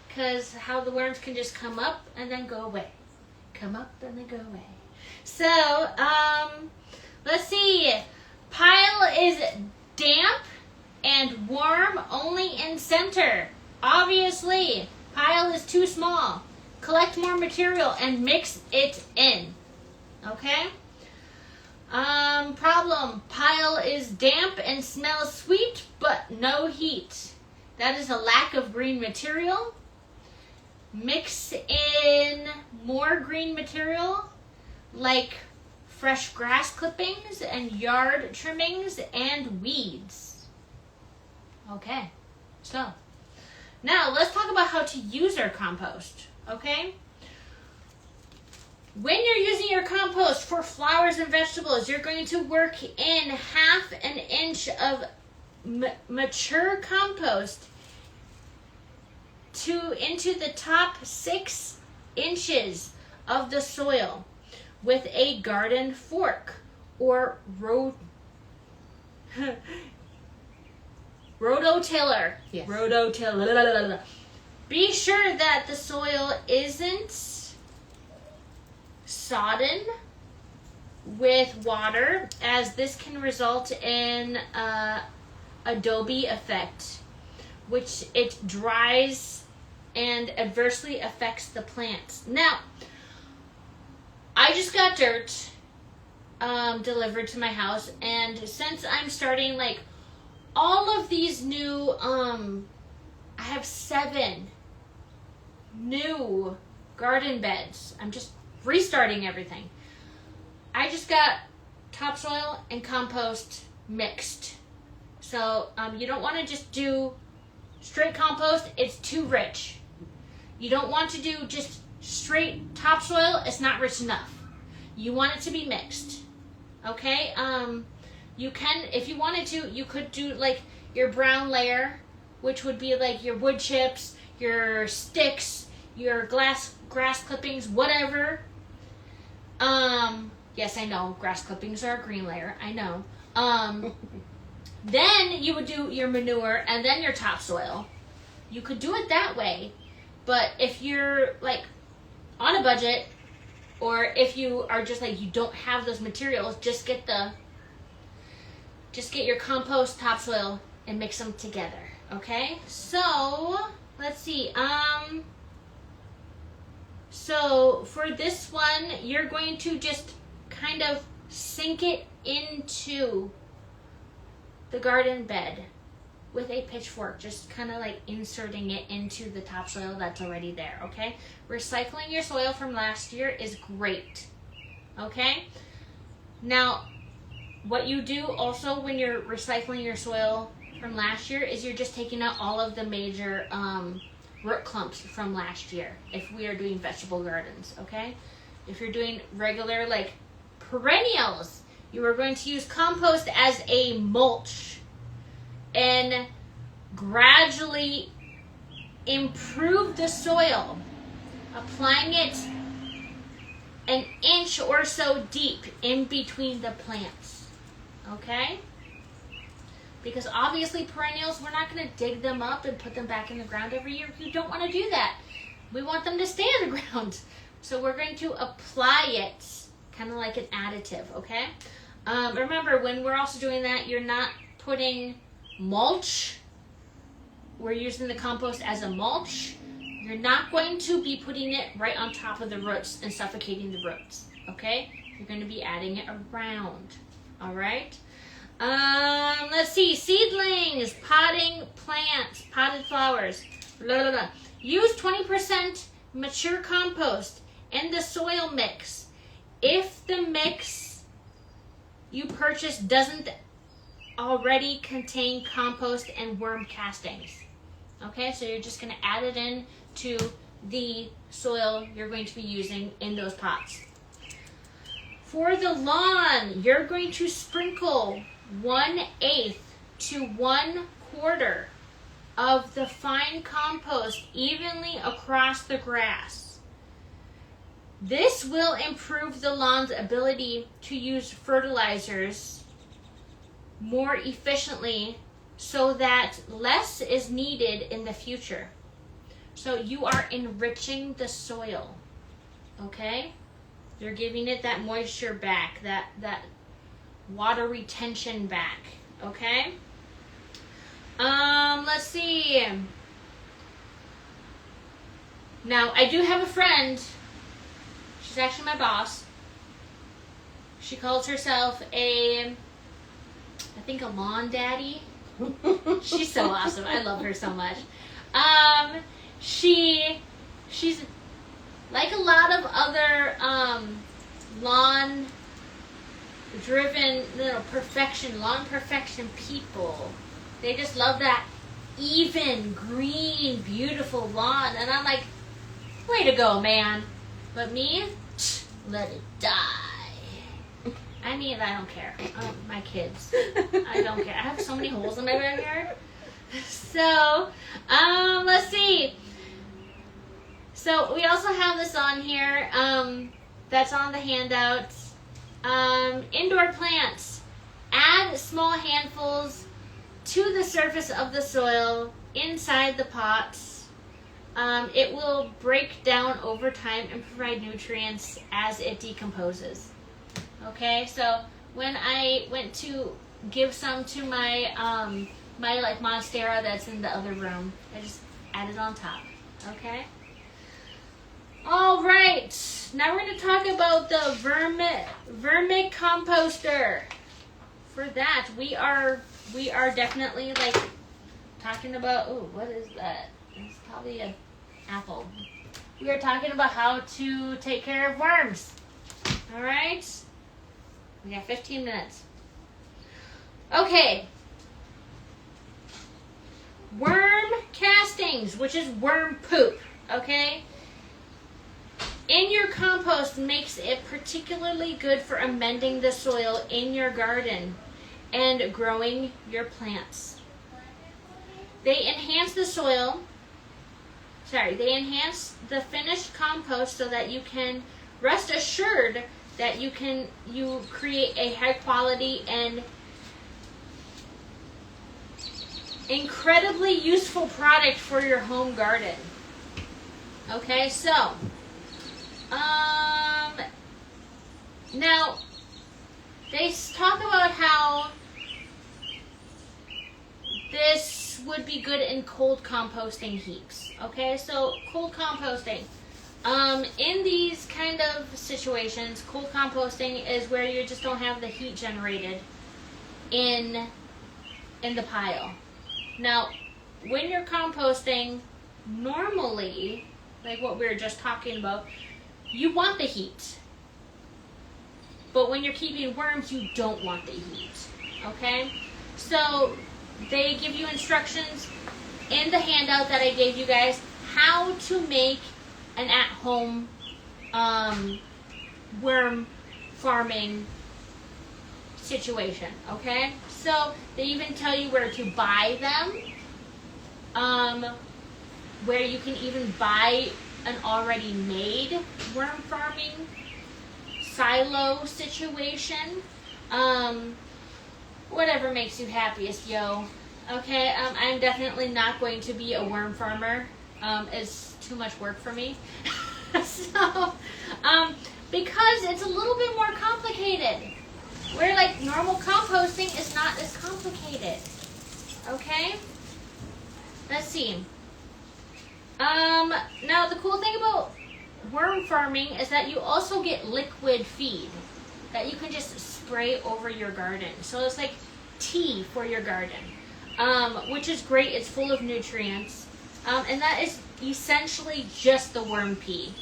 A: because how the worms can just come up and then go away. Come up and then go away. So, let's see. Pile is damp and warm only in center. Obviously, pile is too small. Collect more material and mix it in. Okay? Problem. Pile is damp and smells sweet, but no heat. That is a lack of green material. Mix in more green material, like fresh grass clippings and yard trimmings and weeds. Okay, so now let's talk about how to use our compost, okay? When you're using your compost for flowers and vegetables, you're going to work in 1/2 inch of mature compost into the top 6 inches of the soil with a garden fork or rototiller.
D: Yes.
A: Rototiller. Be sure that the soil isn't sodden with water, as this can result in adobe effect, which it dries and adversely affects the plants. Now, I just got dirt delivered to my house, and since I'm starting like all of these new, I have 7 new garden beds. I'm just restarting everything. I just got topsoil and compost mixed. So you don't want to just do straight compost. It's too rich. You don't want to do just straight topsoil. It's not rich enough. You want it to be mixed. Okay? You can, if you wanted to, you could do like your brown layer, which would be like your wood chips, your sticks, your grass clippings, whatever. Yes, I know, grass clippings are a green layer, I know. Then you would do your manure and then your topsoil. You could do it that way, but if you're like on a budget, or if you are just like you don't have those materials, just get your compost, topsoil, and mix them together. Okay? So let's see. So for this one, you're going to just kind of sink it into the garden bed with a pitchfork, just kind of like inserting it into the topsoil that's already there, okay? Recycling your soil from last year is great, okay? Now, what you do also when you're recycling your soil from last year is you're just taking out all of the major root clumps from last year if we are doing vegetable gardens, okay? If you're doing regular like perennials, you are going to use compost as a mulch and gradually improve the soil, applying it an inch or so deep in between the plants, okay? Because obviously perennials, we're not going to dig them up and put them back in the ground every year. You don't want to do that. We want them to stay in the ground. So we're going to apply it kind of like an additive, okay? Remember, when we're also doing that, you're not putting mulch. We're using the compost as a mulch. You're not going to be putting it right on top of the roots and suffocating the roots, okay? You're going to be adding it around, all right? Let's see, seedlings, potting plants, potted flowers, blah, blah, blah. Use 20% mature compost in the soil mix. If the mix you purchase doesn't already contain compost and worm castings. Okay, so you're just going to add it in to the soil you're going to be using in those pots. For the lawn, you're going to sprinkle 1/8 to 1/4 of the fine compost evenly across the grass. This will improve the lawn's ability to use fertilizers more efficiently so that less is needed in the future. So you are enriching the soil, okay? You're giving it that moisture back, that water retention back, okay? Let's see. Now, I do have a friend. She's actually my boss. She calls herself I think a lawn daddy. She's so awesome. I love her so much. She's like a lot of other lawn driven lawn perfection people. They just love that even, green, beautiful lawn. And I'm like, way to go, man. But me, let it die. I mean, I don't care. My kids. I don't care. I have so many holes in my backyard. So, let's see. So, we also have this on here. That's on the handouts. Indoor plants. Add small handfuls to the surface of the soil inside the pots. It will break down over time and provide nutrients as it decomposes. Okay, so when I went to give some to my my like monstera that's in the other room, I just added on top. Okay. All right. Now we're going to talk about the vermicomposter. For that, we are definitely like talking about. Oh, what is that? It's probably an apple. We are talking about how to take care of worms. All right. We got 15 minutes. Okay. Worm castings, which is worm poop, okay? In your compost makes it particularly good for amending the soil in your garden and growing your plants. They enhance the soil. They enhance the finished compost so that you can rest assured that you create a high quality and incredibly useful product for your home garden. Okay, so now they talk about how this would be good in cold composting heaps. Okay, so cold composting. In these kind of situations, cold composting is where you just don't have the heat generated in the pile. Now, when you're composting, normally, like what we were just talking about, you want the heat. But when you're keeping worms, you don't want the heat. Okay? So, they give you instructions in the handout that I gave you guys how to make an at-home worm farming situation. Okay? So, they even tell you where to buy them, where you can even buy an already made worm farming silo situation. Whatever makes you happiest, yo. Okay, I'm definitely not going to be a worm farmer. It's too much work for me. So, because it's a little bit more complicated. Where like normal composting is not as complicated. Okay? Let's see. Now the cool thing about worm farming is that you also get liquid feed that you can just spray over your garden. So it's like tea for your garden, which is great. It's full of nutrients. And that is essentially just the worm pee.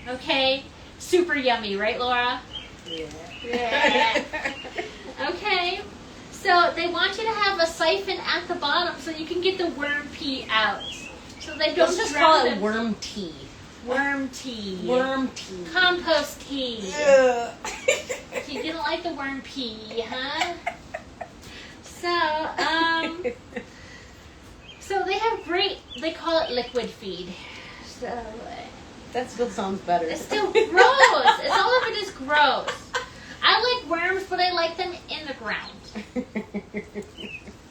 A: Okay? Super yummy, right, Laura? Yeah. Okay. So they want you to have a siphon at the bottom so you can get the worm pee out. So they don't
D: Let's just
A: drown
D: call it
A: them.
D: worm tea.
A: Worm tea.
D: Worm tea.
A: Compost tea.
E: Yeah.
A: You didn't like the worm pee, huh? So they have great, they call it liquid feed. So
D: That still sounds better.
A: it's still gross. It's all of it is gross. I like worms, but I like them in the ground.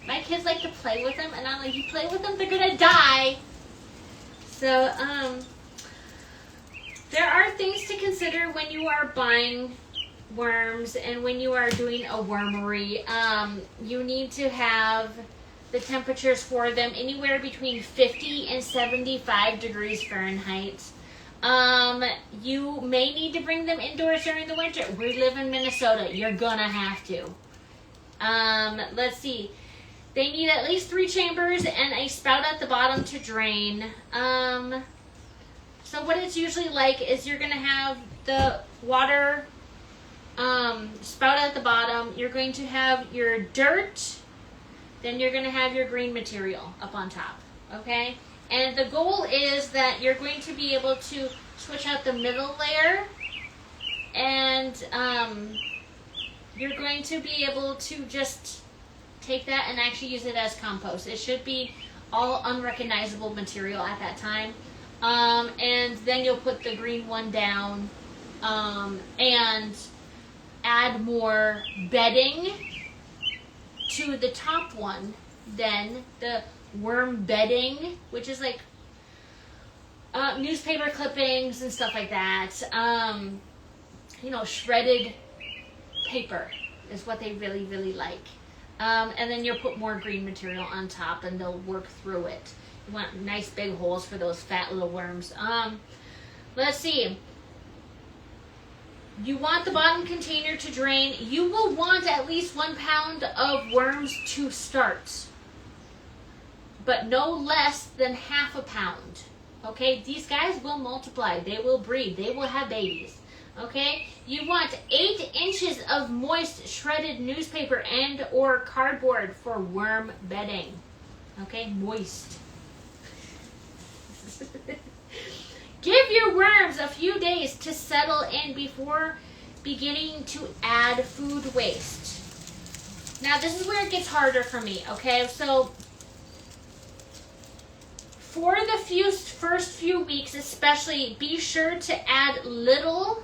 A: My kids like to play with them, and I'm like, you play with them, they're gonna die. So, there are things to consider when you are buying worms and when you are doing a wormery. You need to have the temperatures for them anywhere between 50 and 75 degrees Fahrenheit. You may need to bring them indoors during the winter. We live in Minnesota. You're gonna have to. Let's see. They need at least 3 chambers and a spout at the bottom to drain. So what it's usually like is you're going to have the water spout at the bottom. You're going to have your dirt. Then you're going to have your green material up on top. Okay? And the goal is that you're going to be able to switch out the middle layer. And you're going to be able to just take that and actually use it as compost. It should be all unrecognizable material at that time. And then you'll put the green one down and add more bedding to the top one. Then the worm bedding, which is like newspaper clippings and stuff like that. Shredded paper is what they really, really like. And then you'll put more green material on top and they'll work through it. You want nice big holes for those fat little worms. Let's see. You want the bottom container to drain. You will want at least 1 pound of worms to start, but no less than half a pound. Okay, these guys will multiply. They will breed. They will have babies. Okay? You want 8 inches of moist shredded newspaper and or cardboard for worm bedding. Okay? Moist. Give your worms a few days to settle in before beginning to add food waste. Now, this is where it gets harder for me, okay? So, for the first few weeks especially, be sure to add little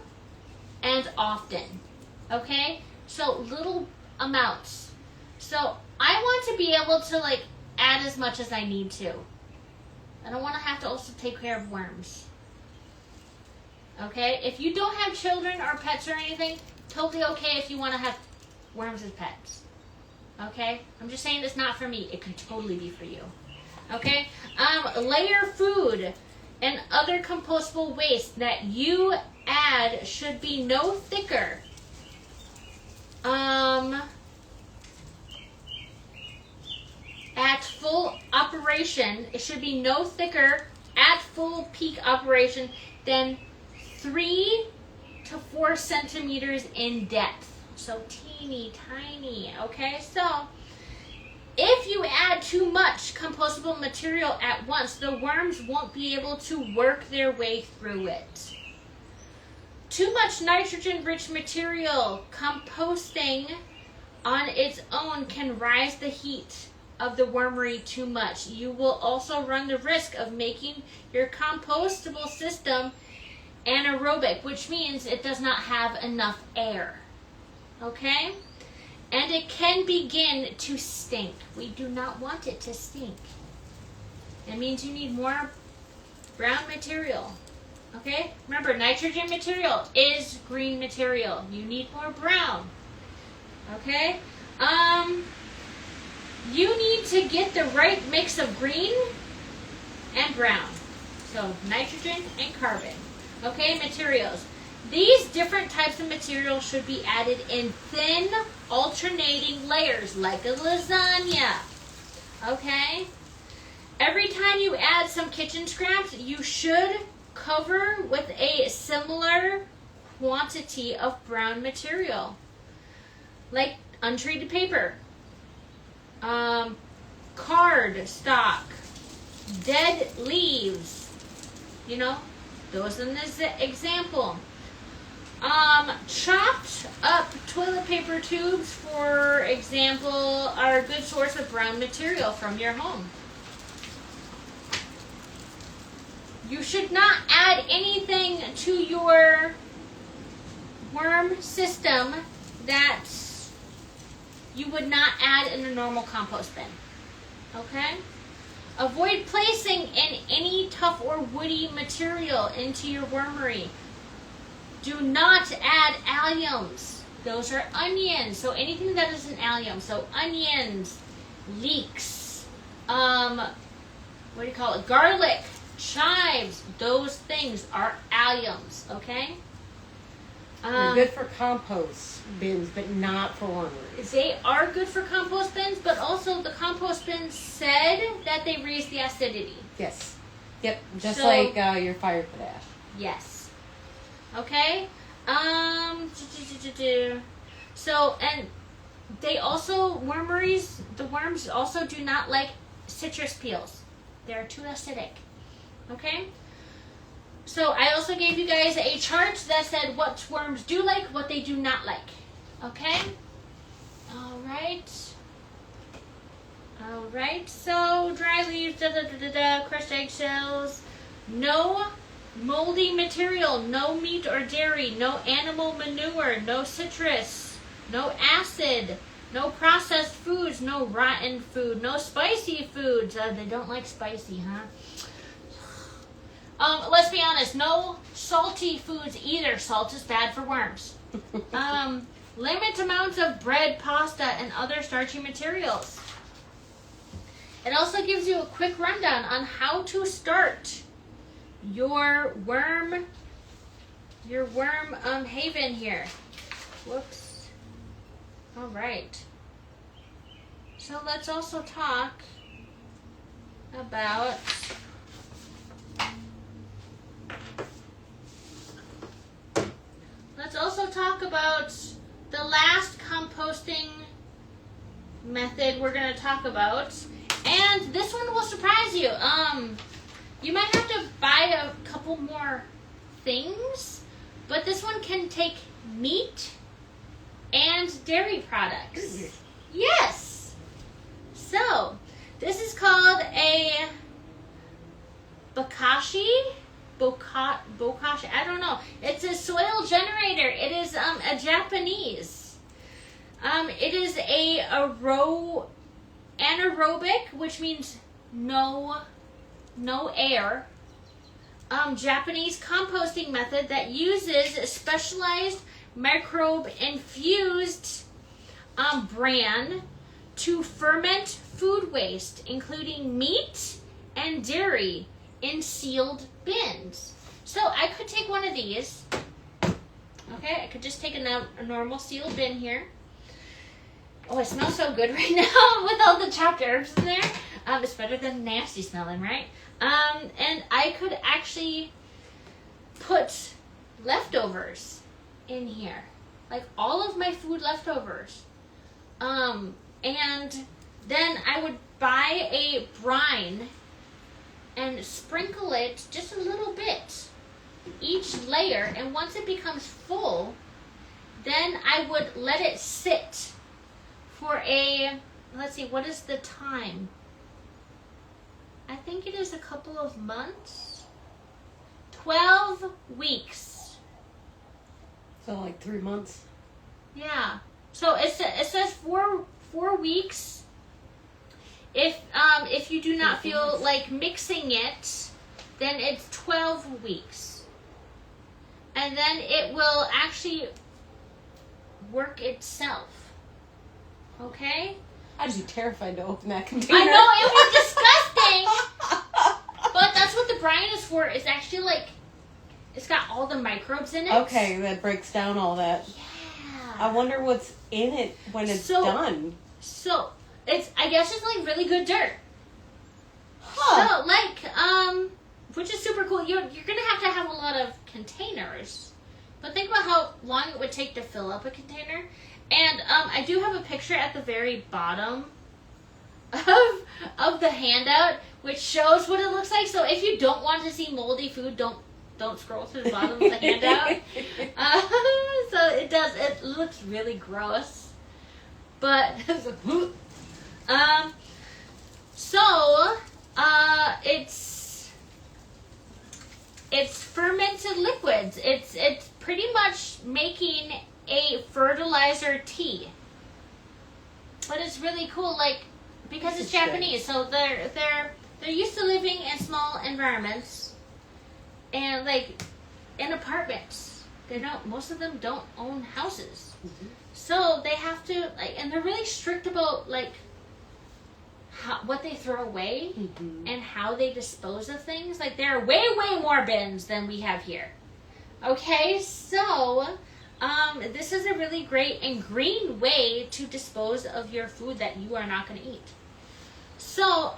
A: and often, okay? So, little amounts. So, I want to be able to, like, add as much as I need to. I don't want to have to also take care of worms. Okay? If you don't have children or pets or anything, totally okay if you want to have worms as pets. Okay? I'm just saying it's not for me. It could totally be for you. Okay? Layer food and other compostable waste that you add should be no thicker. At full operation, it should be no thicker at full peak operation than 3 to 4 centimeters in depth. So teeny tiny, okay? So if you add too much compostable material at once, the worms won't be able to work their way through it. Too much nitrogen-rich material composting on its own can rise the heat of the wormery too much. You will also run the risk of making your compostable system anaerobic, which means it does not have enough air. Okay? And it can begin to stink. We do not want it to stink. It means you need more brown material. Okay? Remember, nitrogen material is green material. You need more brown. Okay? You need to get the right mix of green and brown. So, nitrogen and carbon. Okay, materials. These different types of materials should be added in thin, alternating layers, like a lasagna. Okay? Every time you add some kitchen scraps, you should cover with a similar quantity of brown material, like untreated paper, card stock, dead leaves, you know, those in this example. Chopped up toilet paper tubes, for example, are a good source of brown material from your home. You should not add anything to your worm system that you would not add in a normal compost bin. Okay? Avoid placing in any tough or woody material into your wormery. Do not add alliums. Those are onions. So anything that is an allium. So onions, leeks, what do you call it? Garlic, chives. Those things are alliums. Okay?
D: They're good for compost bins, but not for wormeries.
A: They are good for compost bins, but also the compost bins said that they raise the acidity.
D: Yes. Yep. Just
A: So-
D: like your fire pit ash.
A: Yes. Okay. So, and they also, the worms also do not like citrus peels. They're too acidic. Okay? So I also gave you guys a chart that said what worms do like, what they do not like. Okay? Alright. Alright, so dry leaves, crushed eggshells. No moldy material, no meat or dairy, no animal manure, no citrus, no acid, no processed foods, no rotten food, no spicy foods. They don't like spicy, huh? Let's be honest, no salty foods either. Salt is bad for worms. Limit amounts of bread, pasta, and other starchy materials. It also gives you a quick rundown on how to start your worm haven here. Whoops. All right. So let's also talk about about the last composting method we're going to talk about. And this one will surprise you. You might have to buy a couple more things, but this one can take meat and dairy products. Yes. So, this is called a bokashi, I don't know. It's a soil generator. It is a Japanese. It is a anaerobic, which means no air. Japanese composting method that uses a specialized microbe infused bran to ferment food waste, including meat and dairy, in sealed bins. So I could take one of these. Okay, I could just take a normal sealed bin here. Oh, it smells so good right now with all the chopped herbs in there. It's better than nasty smelling, right? And I could actually put leftovers in here. Like all of my food leftovers. And then I would buy a brine and sprinkle it just a little bit each layer, and once it becomes full, then I would let it sit for let's see, what is the time? I think it is a couple of months. 12 weeks.
D: So like 3 months.
A: Yeah. So it says four weeks. If you do not feel like mixing it, then it's 12 weeks. And then it will actually work itself. Okay?
D: I'd be terrified to open that container.
A: I know, it was disgusting. But that's what the brine is for. It's actually like, it's got all the microbes in it.
D: Okay, that breaks down all that.
A: Yeah.
D: I wonder what's in it when it's done.
A: So, I guess it's like really good dirt.
D: Huh.
A: So, like, which is super cool. You're gonna have a lot of containers. But think about how long it would take to fill up a container. And I do have a picture at the very bottom of the handout, which shows what it looks like. So if you don't want to see moldy food, don't scroll to the bottom of the handout. So it looks really gross. But it's fermented liquids. It's pretty much making a fertilizer tea. But it's really cool, like, because it's Japanese, so they're used to living in small environments and like in apartments. Most of them don't own houses. Mm-hmm. So they have to, like, and they're really strict about like what they throw away and how they dispose of things. Like, there are way more bins than we have here. Okay, so this is a really great and green way to dispose of your food that you are not going to eat. So,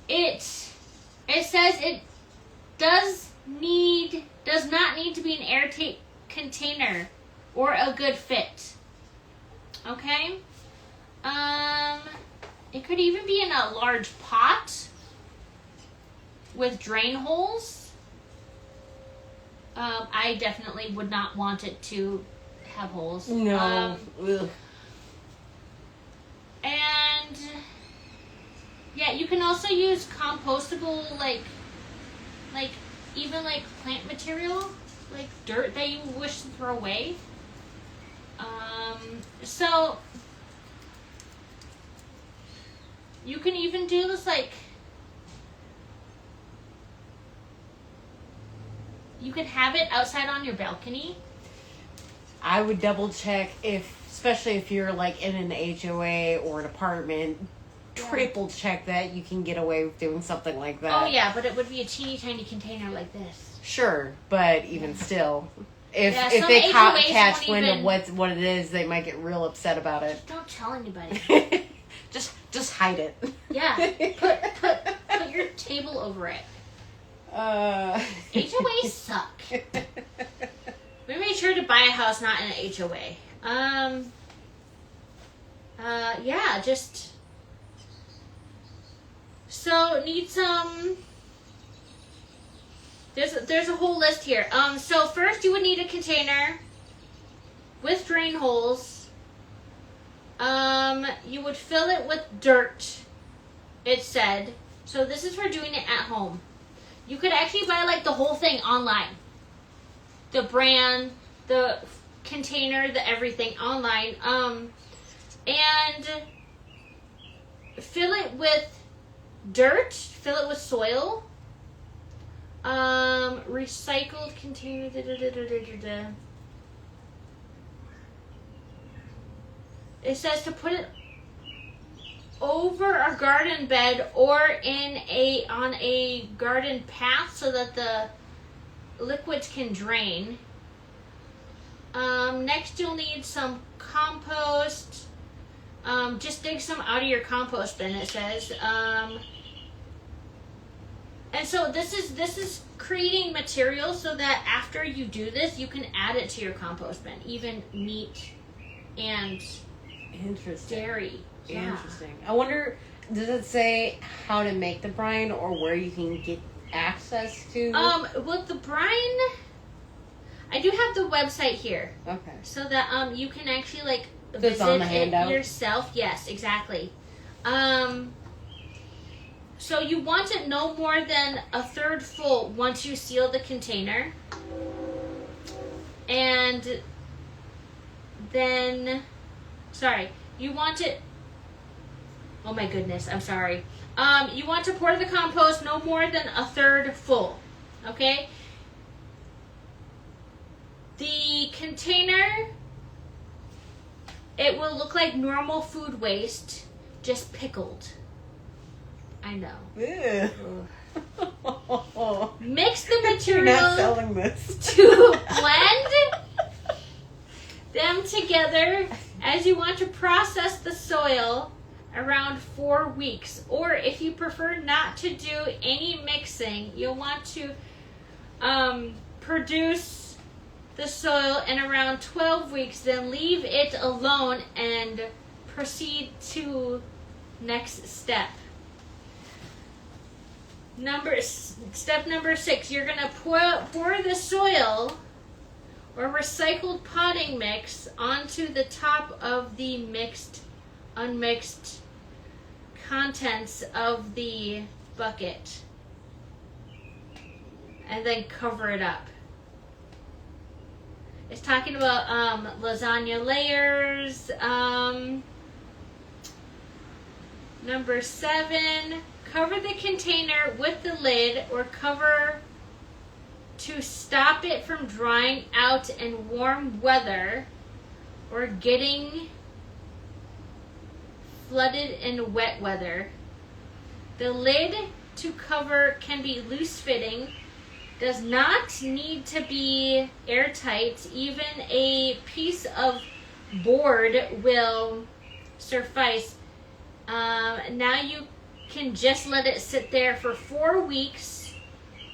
A: it says it does not need to be an airtight container or a good fit. Okay? It could even be in a large pot with drain holes. I definitely would not want it to have holes.
D: No.
A: And yeah, you can also use compostable, like even like plant material, like dirt that you wish to throw away. So you can even do this, like, you can have it outside on your balcony.
D: I would double check especially if you're like in an HOA or an apartment, triple check that you can get away with doing something like that.
A: Oh yeah, but it would be a teeny tiny container like this.
D: Sure, but even still, if
A: some
D: they
A: HOAs
D: catch
A: won't
D: wind
A: even-
D: of what it is, they might get real upset about it.
A: Don't tell anybody.
D: Just hide it.
A: Yeah, put your table over it. HOAs suck. We made sure to buy a house, not an HOA. Yeah, just... So, need some... There's a whole list here. So first you would need a container with drain holes. You would fill it with dirt, it said. So this is for doing it at home. You could actually buy like the whole thing online. The brand, the container, the everything online. And fill it with dirt, fill it with soil. Recycled container. It says to put it over a garden bed or on a garden path so that the liquids can drain. Next you'll need some compost. Just dig some out of your compost bin, it says. And so this is creating material so that after you do this, you can add it to your compost bin, even meat and dairy. Yeah.
D: Interesting. I wonder, does it say how to make the brine or where you can get access to?
A: Well, the brine, I do have the website here.
D: Okay.
A: So that you can actually like
D: That's
A: visit
D: on the handout?
A: it yourself. Yes, exactly. So you want it no more than a third full once you seal the container. And then, you want it, oh my goodness, I'm sorry. You want to pour the compost no more than a third full, okay? The container, it will look like normal food waste, just pickled. I know.
D: Ew.
A: Mix the
D: You're not
A: material
D: selling this.
A: to blend them together as you want to process the soil around 4 weeks. Or if you prefer not to do any mixing, you'll want to produce the soil in around 12 weeks, then leave it alone and proceed to next step. Step number 6, you're going to pour the soil or recycled potting mix onto the top of the unmixed contents of the bucket. And then cover it up. It's talking about lasagna layers. Number 7, cover the container with the lid or cover to stop it from drying out in warm weather or getting flooded in wet weather. The lid to cover can be loose fitting, does not need to be airtight. Even a piece of board will suffice. Now you can just let it sit there for 4 weeks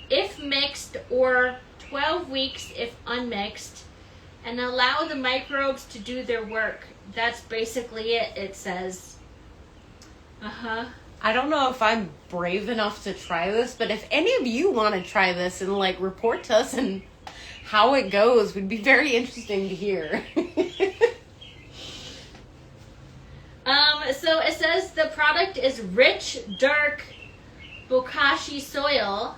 A: if mixed or 12 weeks if unmixed and allow the microbes to do their work. That's basically it says.
D: I don't know if I'm brave enough to try this, but if any of you want to try this and like report to us and how it goes, would be very interesting to hear.
A: So it says the product is rich, dark bokashi soil.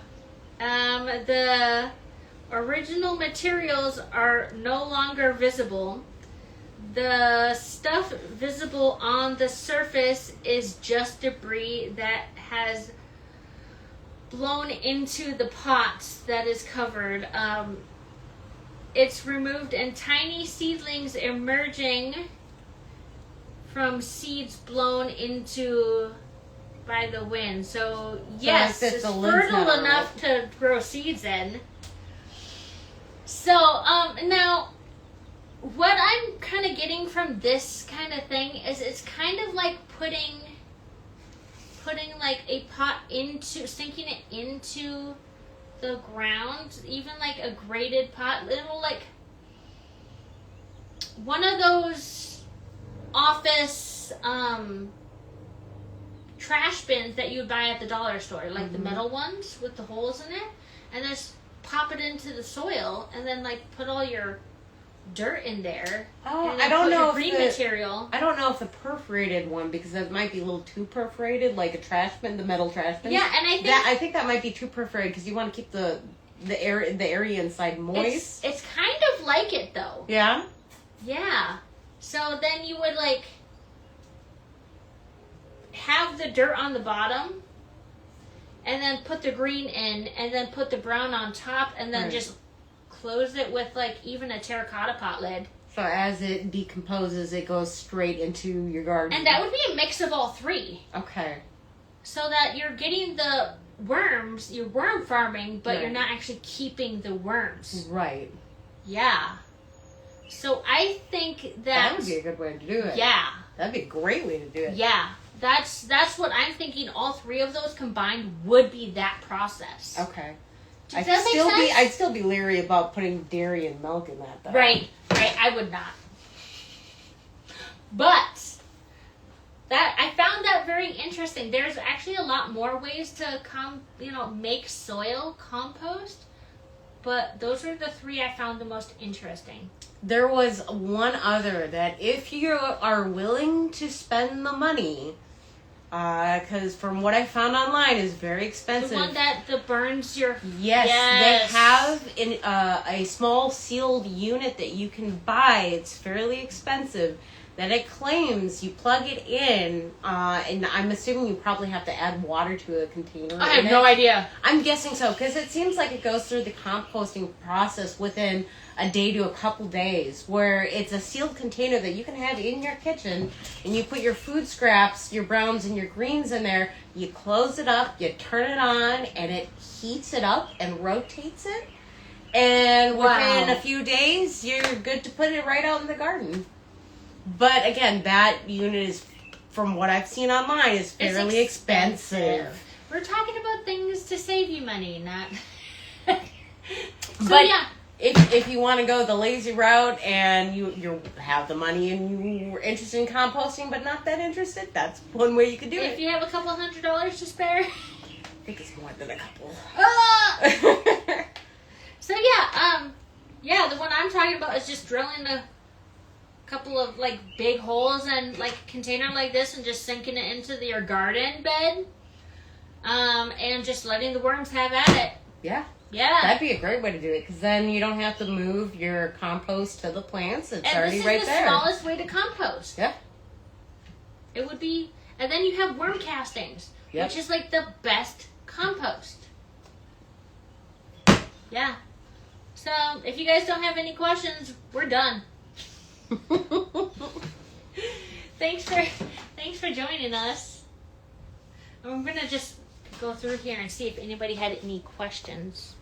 A: The original materials are no longer visible. The stuff visible on the surface is just debris that has blown into the pots that is covered. It's removed and tiny seedlings emerging from seeds blown into by the wind. So yes,
D: like
A: it's
D: the lid's
A: fertile
D: not
A: enough to grow seeds in. So now what I'm kind of getting from this kind of thing is it's kind of like putting like a pot sinking it into the ground, even like a graded pot, it'll like one of those office trash bins that you would buy at the dollar store, like the metal ones with the holes in it, and just pop it into the soil and then like put all your dirt in there.
D: Oh,
A: and
D: I don't know
A: green
D: if
A: material.
D: I don't know if the perforated one, because that might be a little too perforated, like a trash bin, the metal trash bin.
A: Yeah, and I think
D: that might be too perforated because you want to keep the area inside moist.
A: it's kind of like it though.
D: Yeah.
A: Yeah. So then you would like have the dirt on the bottom and then put the green in and then put the brown on top and then just close it with like even a terracotta pot lid.
D: So as it decomposes, it goes straight into your garden.
A: And that would be a mix of all three.
D: Okay.
A: So that you're getting the worms, you're worm farming, but you're not actually keeping the worms.
D: Right.
A: Yeah. So I think
D: that would be a good way to do it.
A: Yeah.
D: That'd be a great way to do it.
A: Yeah. That's what I'm thinking. All three of those combined would be that process.
D: Okay.
A: Does that make sense?
D: I'd still be leery about putting dairy and milk in that, though.
A: Right. I would not. But I found that very interesting. There's actually a lot more ways to make soil compost, but those are the three I found the most interesting.
D: There was one other that if you are willing to spend the money, because from what I found online is very expensive.
A: The one that burns your...
D: Yes. They have a small sealed unit that you can buy. It's fairly expensive. That it claims you plug it in, and I'm assuming you probably have to add water to a container.
A: I have no idea.
D: I'm guessing so, because it seems like it goes through the composting process within a day to a couple days, where it's a sealed container that you can have in your kitchen, and you put your food scraps, your browns and your greens in there, you close it up, you turn it on, and it heats it up and rotates it, and within a few days, you're good to put it right out in the garden. But again, that unit is, from what I've seen online, is fairly expensive.
A: We're talking about things to save you money, not...
D: But yeah. If you want to go the lazy route and you have the money and you're interested in composting but not that interested, that's one way you could do it.
A: If you have a couple $100 to spare.
D: I think it's more than a couple.
A: So yeah, the one I'm talking about is just drilling a couple of like big holes and like a container like this and just sinking it into your garden bed. And just letting the worms have at it.
D: Yeah.
A: Yeah.
D: That'd be a great way to do it, because then you don't have to move your compost to the plants. It's already right there.
A: This is the smallest way to compost.
D: Yeah.
A: It would be, and then you have worm castings, which is like the best compost. Yeah. So if you guys don't have any questions, we're done. Thanks for joining us. I'm gonna just go through here and see if anybody had any questions.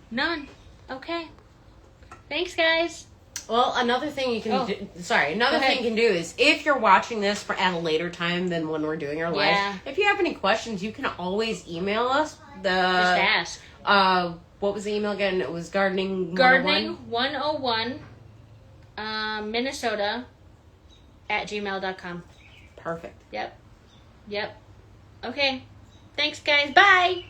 A: None. Okay. Thanks, guys.
D: Well, another thing you can do, thing you can do is, if you're watching this at a later time than when we're doing our live, if you have any questions, you can always email us.
A: Just ask.
D: What was the email again? It was gardening
A: 101 Minnesota @gmail.com.
D: Perfect.
A: Yep. Okay. Thanks, guys. Bye.